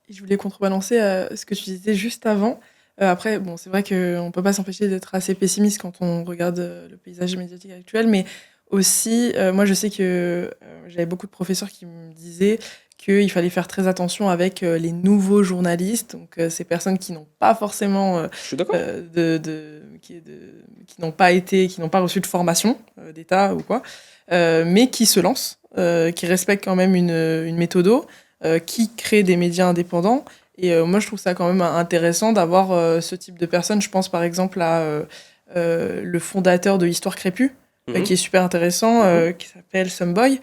Et je voulais contrebalancer ce que tu disais juste avant. Après, bon, c'est vrai qu'on ne peut pas s'empêcher d'être assez pessimiste quand on regarde le paysage médiatique actuel, mais aussi, moi je sais que j'avais beaucoup de professeurs qui me disaient qu'il fallait faire très attention avec les nouveaux journalistes, donc ces personnes qui n'ont pas forcément Je suis d'accord. qui n'ont pas reçu de formation d'État ou quoi, mais qui se lancent, qui respectent quand même une méthodo, qui créent des médias indépendants. Et moi, je trouve ça quand même intéressant d'avoir ce type de personnes. Je pense par exemple à le fondateur de Histoire Crépue, qui est super intéressant, qui s'appelle Someboy,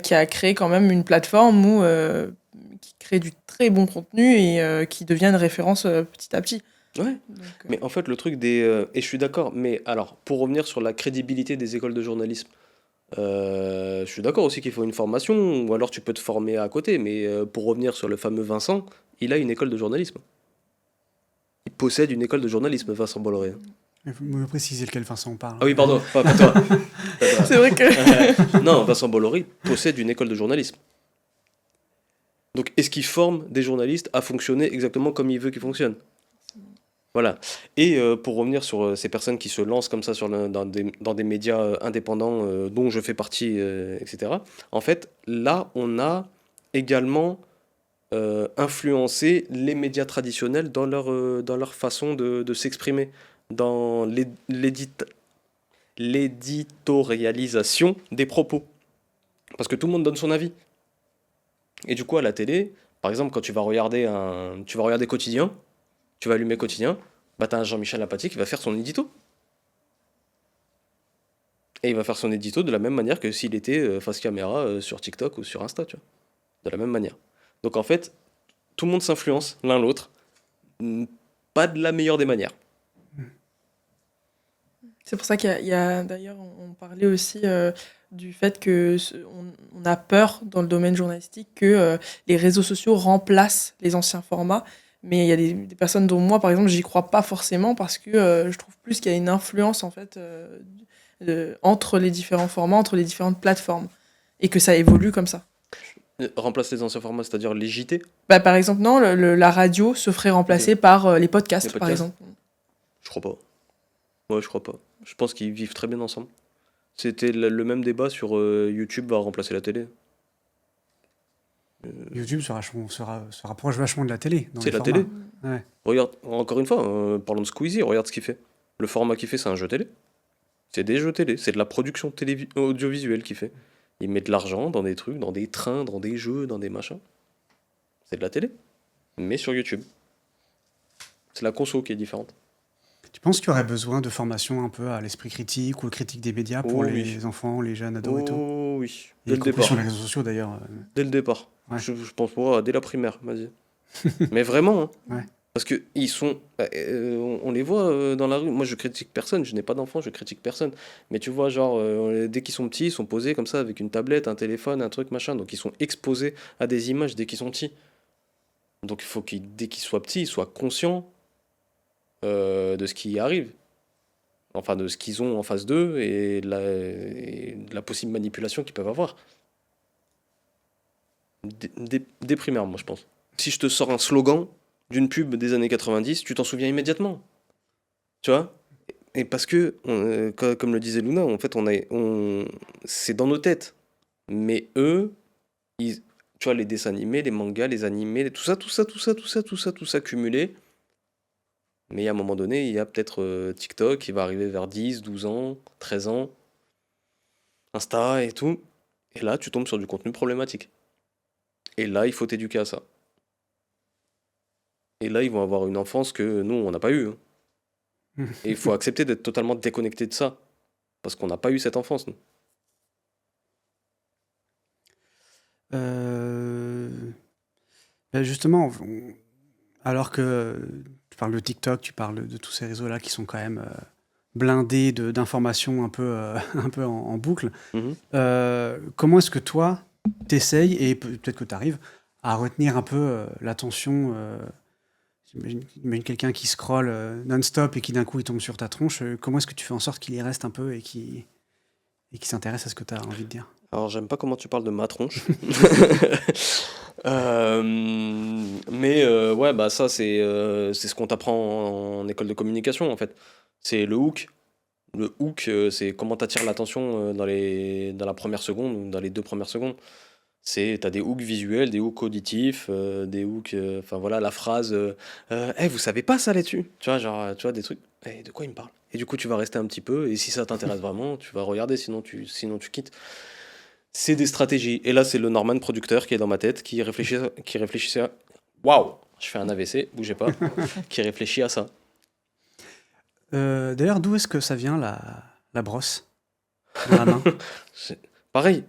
qui a créé quand même une plateforme où qui créent du très bon contenu et qui deviennent référence petit à petit. Ouais. Donc, Mais en fait, le truc des... et je suis d'accord, mais alors, pour revenir sur la crédibilité des écoles de journalisme, je suis d'accord aussi qu'il faut une formation, ou alors tu peux te former à côté, mais pour revenir sur le fameux Vincent, il a une école de journalisme. Il possède une école de journalisme, Vincent Bolloré. Il faut me préciser lequel Vincent on parle. Ah oui, pardon, pas toi. Pas toi. c'est vrai que Non, Vincent Bolloré possède une école de journalisme. Donc, est-ce qu'il forme des journalistes à fonctionner exactement comme il veut qu'ils fonctionnent? Voilà. Et pour revenir sur ces personnes qui se lancent comme ça dans des médias indépendants dont je fais partie, etc. En fait, là, on a également influencé les médias traditionnels dans leur façon de s'exprimer, dans l'éditorialisation des propos. Parce que tout le monde donne son avis. Et du coup, à la télé, par exemple, quand tu vas regarder Quotidien, tu vas allumer Quotidien, bah t'as un Jean-Michel Apathy qui va faire son édito. Et il va faire son édito de la même manière que s'il était face caméra sur TikTok ou sur Insta, tu vois. De la même manière. Donc en fait, tout le monde s'influence l'un l'autre, pas de la meilleure des manières. c'est pour ça qu'il y a d'ailleurs, on parlait aussi du fait que on a peur dans le domaine journalistique que les réseaux sociaux remplacent les anciens formats. Mais il y a des personnes dont moi, par exemple, j'y crois pas forcément parce que je trouve plus qu'il y a une influence en fait entre les différents formats, entre les différentes plateformes et que ça évolue comme ça. Remplace les anciens formats, c'est-à-dire les JT, Bah, par exemple, non, la radio se ferait remplacer par les podcasts, les par podcasts. exemple. Je crois pas. Ouais, je crois pas. Je pense qu'ils vivent très bien ensemble. C'était le même débat sur YouTube va remplacer la télé. YouTube se rapproche vachement de la télé. Dans C'est les la formats. télé. Ouais. Regarde, encore une fois, parlons de Squeezie, regarde ce qu'il fait. Le format qu'il fait, c'est un jeu télé. C'est des jeux télé, c'est de la production audiovisuelle qu'il fait. Il met de l'argent dans des trucs, dans des trains, dans des jeux, dans des machins. C'est de la télé, mais sur YouTube. C'est la conso qui est différente. Tu penses qu'il y aurait besoin de formation un peu à l'esprit critique ou critique des médias pour Oh les oui. enfants, les jeunes ados et tout? Oh oui, Et dès y le compris départ. sur les réseaux sociaux d'ailleurs. Dès le départ. Ouais. Je pense moi, dès la primaire, vas-y. Mais vraiment, hein. Ouais. Parce que ils sont, on les voit dans la rue. Moi, je critique personne, je n'ai pas d'enfant, je critique personne. Mais tu vois, genre, dès qu'ils sont petits, ils sont posés comme ça avec une tablette, un téléphone, un truc, machin. Donc, ils sont exposés à des images dès qu'ils sont petits. Donc, il faut dès qu'ils soient petits, ils soient conscients de ce qui arrive. Enfin, de ce qu'ils ont en face d'eux et de la possible manipulation qu'ils peuvent avoir. Dès primaire, moi, je pense. Si je te sors un slogan d'une pub des années 90, tu t'en souviens immédiatement. Tu vois? Et parce que, comme le disait Luna, en fait, c'est dans nos têtes. Mais eux, tu vois, les dessins animés, les mangas, les animés, tout ça cumulé. Mais à un moment donné, il y a peut-être TikTok qui va arriver vers 10, 12 ans, 13 ans, Insta et tout. Et là, tu tombes sur du contenu problématique. Et là, il faut t'éduquer à ça. Et là, ils vont avoir une enfance que nous, on n'a pas eue. Hein. Et il faut accepter d'être totalement déconnecté de ça. Parce qu'on n'a pas eu cette enfance, nous. Ben justement, alors que tu parles de TikTok, tu parles de tous ces réseaux-là qui sont quand même blindés d'informations un peu, un peu en boucle, comment est-ce que toi, t'essayes, et peut-être que tu arrives, à retenir un peu l'attention j'imagine quelqu'un qui scrolle non-stop et qui d'un coup il tombe sur ta tronche, comment est-ce que tu fais en sorte qu'il y reste un peu et qui s'intéresse à ce que tu as envie de dire? Alors, j'aime pas comment tu parles de ma tronche. Mais ouais, bah ça, c'est ce qu'on t'apprend en école de communication, en fait. C'est le hook. Le hook, c'est comment t'attires l'attention dans la première seconde ou dans les 2 premières secondes. T'as des hooks visuels, des hooks auditifs, des hooks, enfin voilà, la phrase, hey, vous savez pas ça là-dessus? Tu vois, genre, tu vois, des trucs, hey, de quoi il me parle? Et du coup, tu vas rester un petit peu, et si ça t'intéresse vraiment, tu vas regarder, sinon tu quittes. C'est des stratégies. Et là, c'est le Norman producteur qui est dans ma tête, qui réfléchissait à... Waouh! Je fais un AVC, bougez pas. Qui réfléchit à ça. D'ailleurs, d'où est-ce que ça vient la brosse dans la main? Pareil,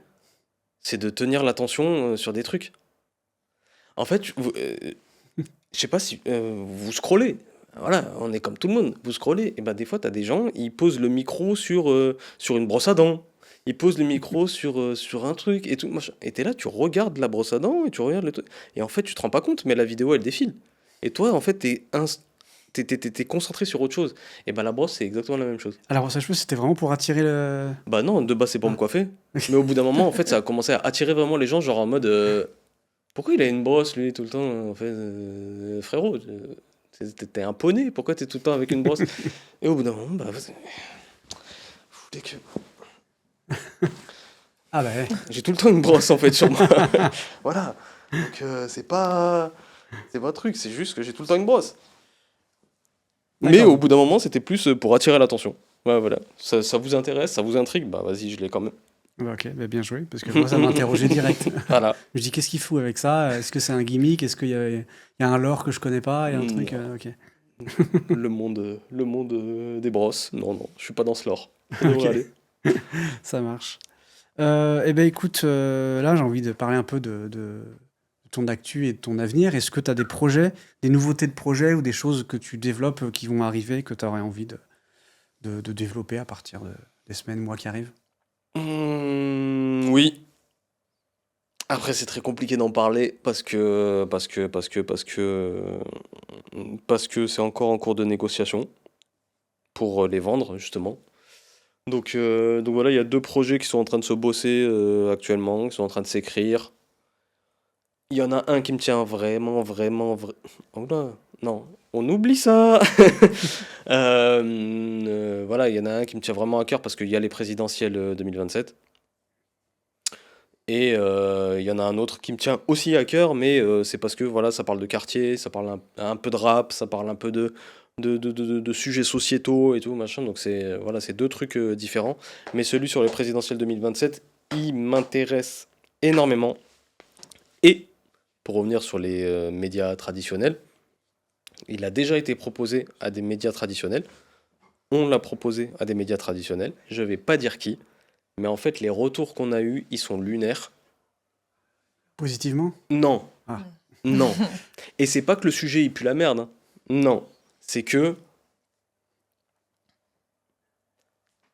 c'est de tenir l'attention sur des trucs. En fait, je sais pas si vous scrollez. Voilà, on est comme tout le monde. Vous scrollez. Et ben des fois, t'as des gens, ils posent le micro sur une brosse à dents. Ils posent le micro sur un truc et tout. Machin. Et t'es là, tu regardes la brosse à dents et tu regardes le truc. Et en fait, tu te rends pas compte, mais la vidéo, elle défile. Et toi, en fait, t'es concentré sur autre chose. Et ben la brosse, c'est exactement la même chose. Alors, ça, je pense c'était vraiment pour attirer le. Bah non, de base, c'est pour me Ah. coiffer. Mais au bout d'un moment, en fait, ça a commencé à attirer vraiment les gens, genre en mode pourquoi il a une brosse, lui, tout le temps en fait, frérot, t'es un poney, pourquoi t'es tout le temps avec une brosse? Et au bout d'un moment, bah, vous voulez que. Ah bah ouais. J'ai tout le temps une brosse en fait sur moi. Voilà. Donc c'est pas. C'est pas un truc, c'est juste que j'ai tout le temps une brosse. Mais D'accord. au bout d'un moment, c'était plus pour attirer l'attention. Ouais, voilà. Ça vous intéresse, ça vous intrigue? Bah vas-y, je l'ai quand même. Bah, ok, bah, bien joué, parce que moi, ça m'a interrogé direct. Voilà. Je me dis, qu'est-ce qu'il fout avec ça? Est-ce que c'est un gimmick? Est-ce qu'il y a un lore que je connais pas? Il y a un truc. Non. Ok. Le monde des brosses. Non, non, je suis pas dans ce lore. Ça devrait Ok. aller. Ça marche. Eh ben écoute, là j'ai envie de parler un peu de ton actu et de ton avenir. Est-ce que tu as des projets, des nouveautés de projets ou des choses que tu développes qui vont arriver, que tu aurais envie de développer à partir des semaines, mois qui arrivent? Oui. Après, c'est très compliqué d'en parler parce que c'est encore en cours de négociation pour les vendre, justement. Donc voilà, il y a deux projets qui sont en train de se bosser actuellement, qui sont en train de s'écrire. Il y en a un qui me tient vraiment, Oh là, non, on oublie ça. Voilà, il y en a un qui me tient vraiment à cœur parce qu'il y a les présidentielles 2027. Et il y en a un autre qui me tient aussi à cœur, mais c'est parce que voilà, ça parle de quartier, ça parle un peu de rap, ça parle un peu de sujets sociétaux et tout, machin. Donc voilà, c'est deux trucs différents. Mais celui sur les présidentielles 2027, il m'intéresse énormément. Et pour revenir sur les médias traditionnels, il a déjà été proposé à des médias traditionnels. On l'a proposé à des médias traditionnels. Je vais pas dire qui, mais en fait, les retours qu'on a eus, ils sont lunaires. Positivement? Non, Ah. non. Et c'est pas que le sujet il pue la merde. Hein. Non, c'est que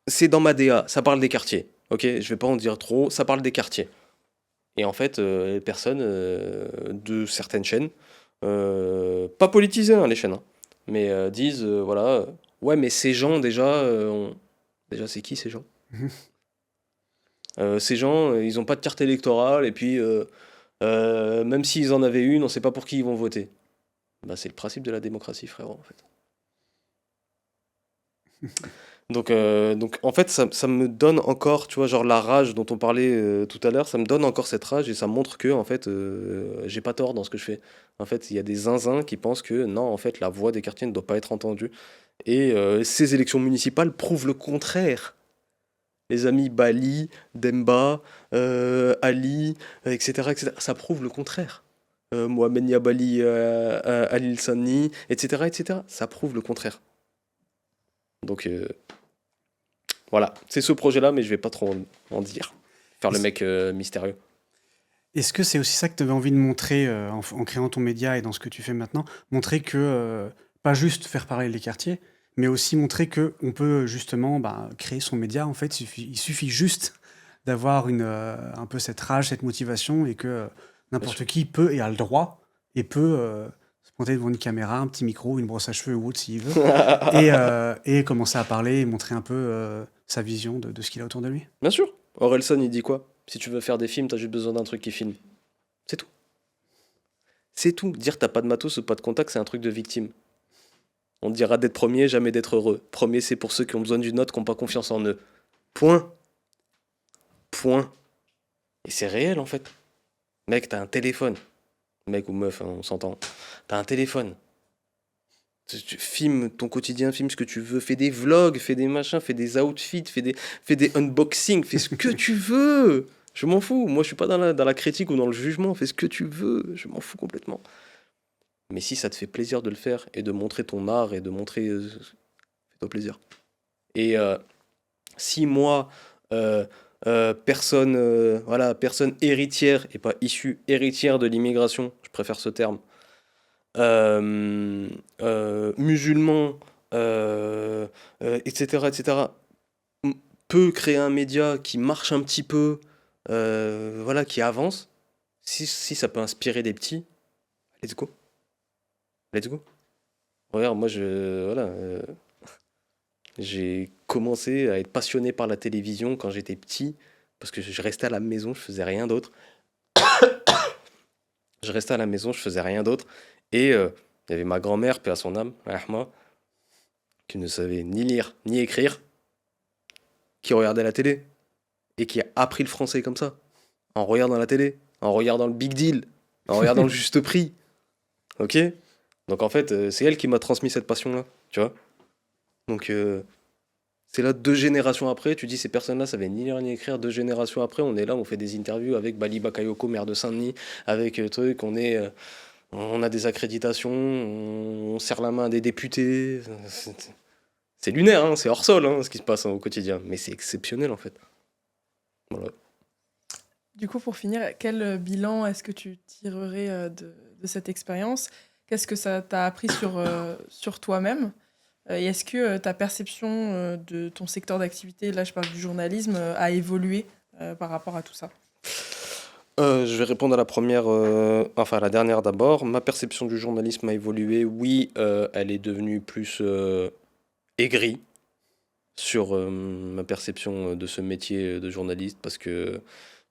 c'est dans ma DA. Ça parle des quartiers. Ok, je vais pas en dire trop. Ça parle des quartiers. Et en fait, les personnes de certaines chaînes, pas politisées hein, les chaînes, hein, mais disent voilà, ouais, mais ces gens déjà, déjà c'est qui ces gens? Ces gens, ils ont pas de carte électorale et puis même s'ils en avaient une, on sait pas pour qui ils vont voter. Bah, c'est le principe de la démocratie, frérot, en fait. Donc en fait, ça me donne encore, tu vois, genre la rage dont on parlait tout à l'heure, ça me donne encore cette rage et ça montre que, en fait, j'ai pas tort dans ce que je fais. En fait, il y a des zinzins qui pensent que non, en fait, la voix des quartiers ne doit pas être entendue. Et ces élections municipales prouvent le contraire. Les amis Bali, Demba, Ali, etc., ça prouve le contraire. Mohamed Niabali à l'île Saint-Denis, etc., ça prouve le contraire. Donc voilà, c'est ce projet-là, mais je vais pas trop en dire. Faire le mec mystérieux. Est-ce que c'est aussi ça que tu avais envie de montrer en créant ton média et dans ce que tu fais maintenant? Montrer que, pas juste faire parler les quartiers, mais aussi montrer qu'on peut justement créer son média. En fait, il suffit juste d'avoir un peu cette rage, cette motivation et que n'importe qui peut et a le droit et peut se pointer devant une caméra, un petit micro, une brosse à cheveux ou autre s'il veut et commencer à parler et montrer un peu sa vision de ce qu'il a autour de lui. Bien sûr. Orelsan, il dit quoi? Si tu veux faire des films, t'as juste besoin d'un truc qui filme. C'est tout. C'est tout. Dire t'as pas de matos ou pas de contact, c'est un truc de victime. On te dira d'être premier, jamais d'être heureux. Premier, c'est pour ceux qui ont besoin d'une note, qui n'ont pas confiance en eux. Point. Point. Et c'est réel, en fait. Mec, t'as un téléphone. Mec ou meuf, hein, on s'entend. T'as un téléphone. Tu filmes ton quotidien, filme ce que tu veux, fais des vlogs, fais des machins, fais des outfits, fais des unboxings, fais ce que tu veux. Je m'en fous. Moi, je suis pas dans la critique ou dans le jugement. Fais ce que tu veux. Je m'en fous complètement. Mais si ça te fait plaisir de le faire et de montrer ton art et de montrer... fais-toi plaisir. Et si moi, personne héritière et pas issue héritière de l'immigration, je préfère ce terme, musulman, etc., etc., m- peut créer un média qui marche un petit peu, voilà, qui avance, si ça peut inspirer des petits, let's go, let's go. Regarde, moi, j'ai commencé à être passionné par la télévision quand j'étais petit, parce que je restais à la maison, je faisais rien d'autre. Je restais à la maison, je faisais rien d'autre. Et il y avait ma grand-mère, paix à son âme, Rahma, qui ne savait ni lire ni écrire, qui regardait la télé et qui a appris le français comme ça, en regardant la télé, en regardant le Big Deal, en regardant le Juste Prix. Ok? Donc en fait, c'est elle qui m'a transmis cette passion-là, tu vois? Donc c'est là 2 générations après, tu dis ces personnes-là savaient ni lire ni écrire, 2 générations après, on est là, on fait des interviews avec Bali Bakayoko, maire de Saint-Denis, avec truc, on a des accréditations, on serre la main à des députés. C'est lunaire, hein, c'est hors sol hein, ce qui se passe hein, au quotidien, mais c'est exceptionnel en fait. Voilà. Du coup, pour finir, quel bilan est-ce que tu tirerais de cette expérience? Qu'est-ce que ça t'a appris sur toi-même? Et est-ce que ta perception de ton secteur d'activité, là je parle du journalisme, a évolué par rapport à tout ça? Je vais répondre à la première, enfin à la dernière d'abord. Ma perception du journalisme a évolué. Oui, elle est devenue plus aigrie sur ma perception de ce métier de journaliste parce que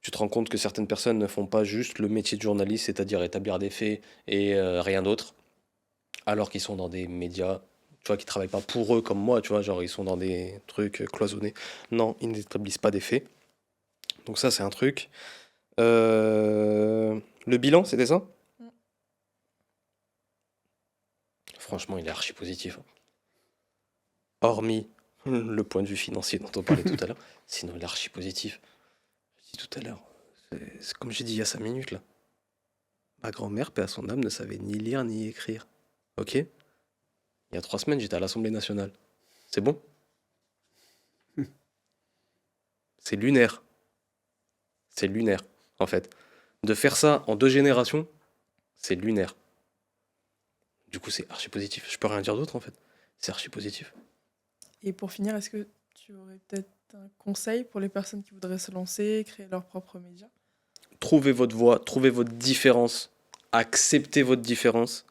tu te rends compte que certaines personnes ne font pas juste le métier de journaliste, c'est-à-dire établir des faits et rien d'autre, alors qu'ils sont dans des médias, tu vois, qui travaillent pas pour eux comme moi, tu vois, genre ils sont dans des trucs cloisonnés. Non, ils n'établissent pas des faits. Donc ça, c'est un truc. Le bilan, c'était ça? Mm. Franchement, il est archi positif, hein. Hormis le point de vue financier dont on parlait tout à l'heure. Sinon, il est archi positif. J'ai dit tout à l'heure. C'est comme j'ai dit il y a 5 minutes là. Ma grand-mère, paix à son âme, ne savait ni lire ni écrire. Ok? Il y a 3 semaines, j'étais à l'Assemblée nationale. C'est bon? C'est lunaire. C'est lunaire, en fait. De faire ça en 2 générations, c'est lunaire. Du coup, c'est archi positif. Je peux rien dire d'autre, en fait. C'est archi positif. Et pour finir, est-ce que tu aurais peut-être un conseil pour les personnes qui voudraient se lancer, créer leur propre média? Trouvez votre voie, trouvez votre différence. Acceptez votre différence.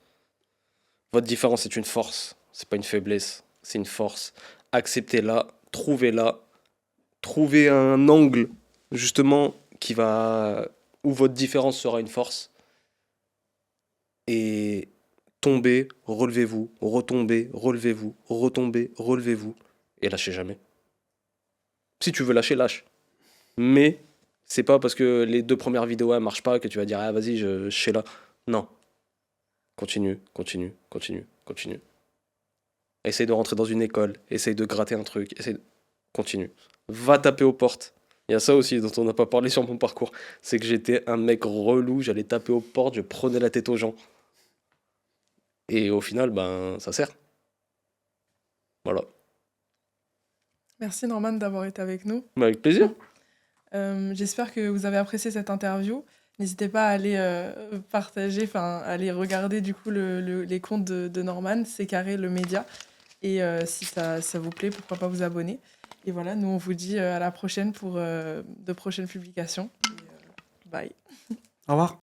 Votre différence est une force. C'est pas une faiblesse. C'est une force. Acceptez-la. Trouvez-la. Trouvez un angle, justement, où votre différence sera une force. Et tombez, relevez-vous, retombez, relevez-vous, retombez, relevez-vous. Et lâchez jamais. Si tu veux lâcher, lâche. Mais c'est pas parce que les 2 premières vidéos elles marchent pas que tu vas dire ah vas-y je sais là. Non. Continue, continue, continue, continue. Essaye de rentrer dans une école, essaye de gratter un truc, continue. Va taper aux portes. Il y a ça aussi dont on n'a pas parlé sur mon parcours. C'est que j'étais un mec relou, j'allais taper aux portes, je prenais la tête aux gens. Et au final, ben, ça sert. Voilà. Merci Norman d'avoir été avec nous. Mais avec plaisir. J'espère que vous avez apprécié cette interview. N'hésitez pas à aller partager, enfin aller regarder du coup les comptes de Norman, c'est carré le média. Et si ça vous plaît, pourquoi pas vous abonner. Et voilà, nous on vous dit à la prochaine pour de prochaines publications. Et, bye. Au revoir.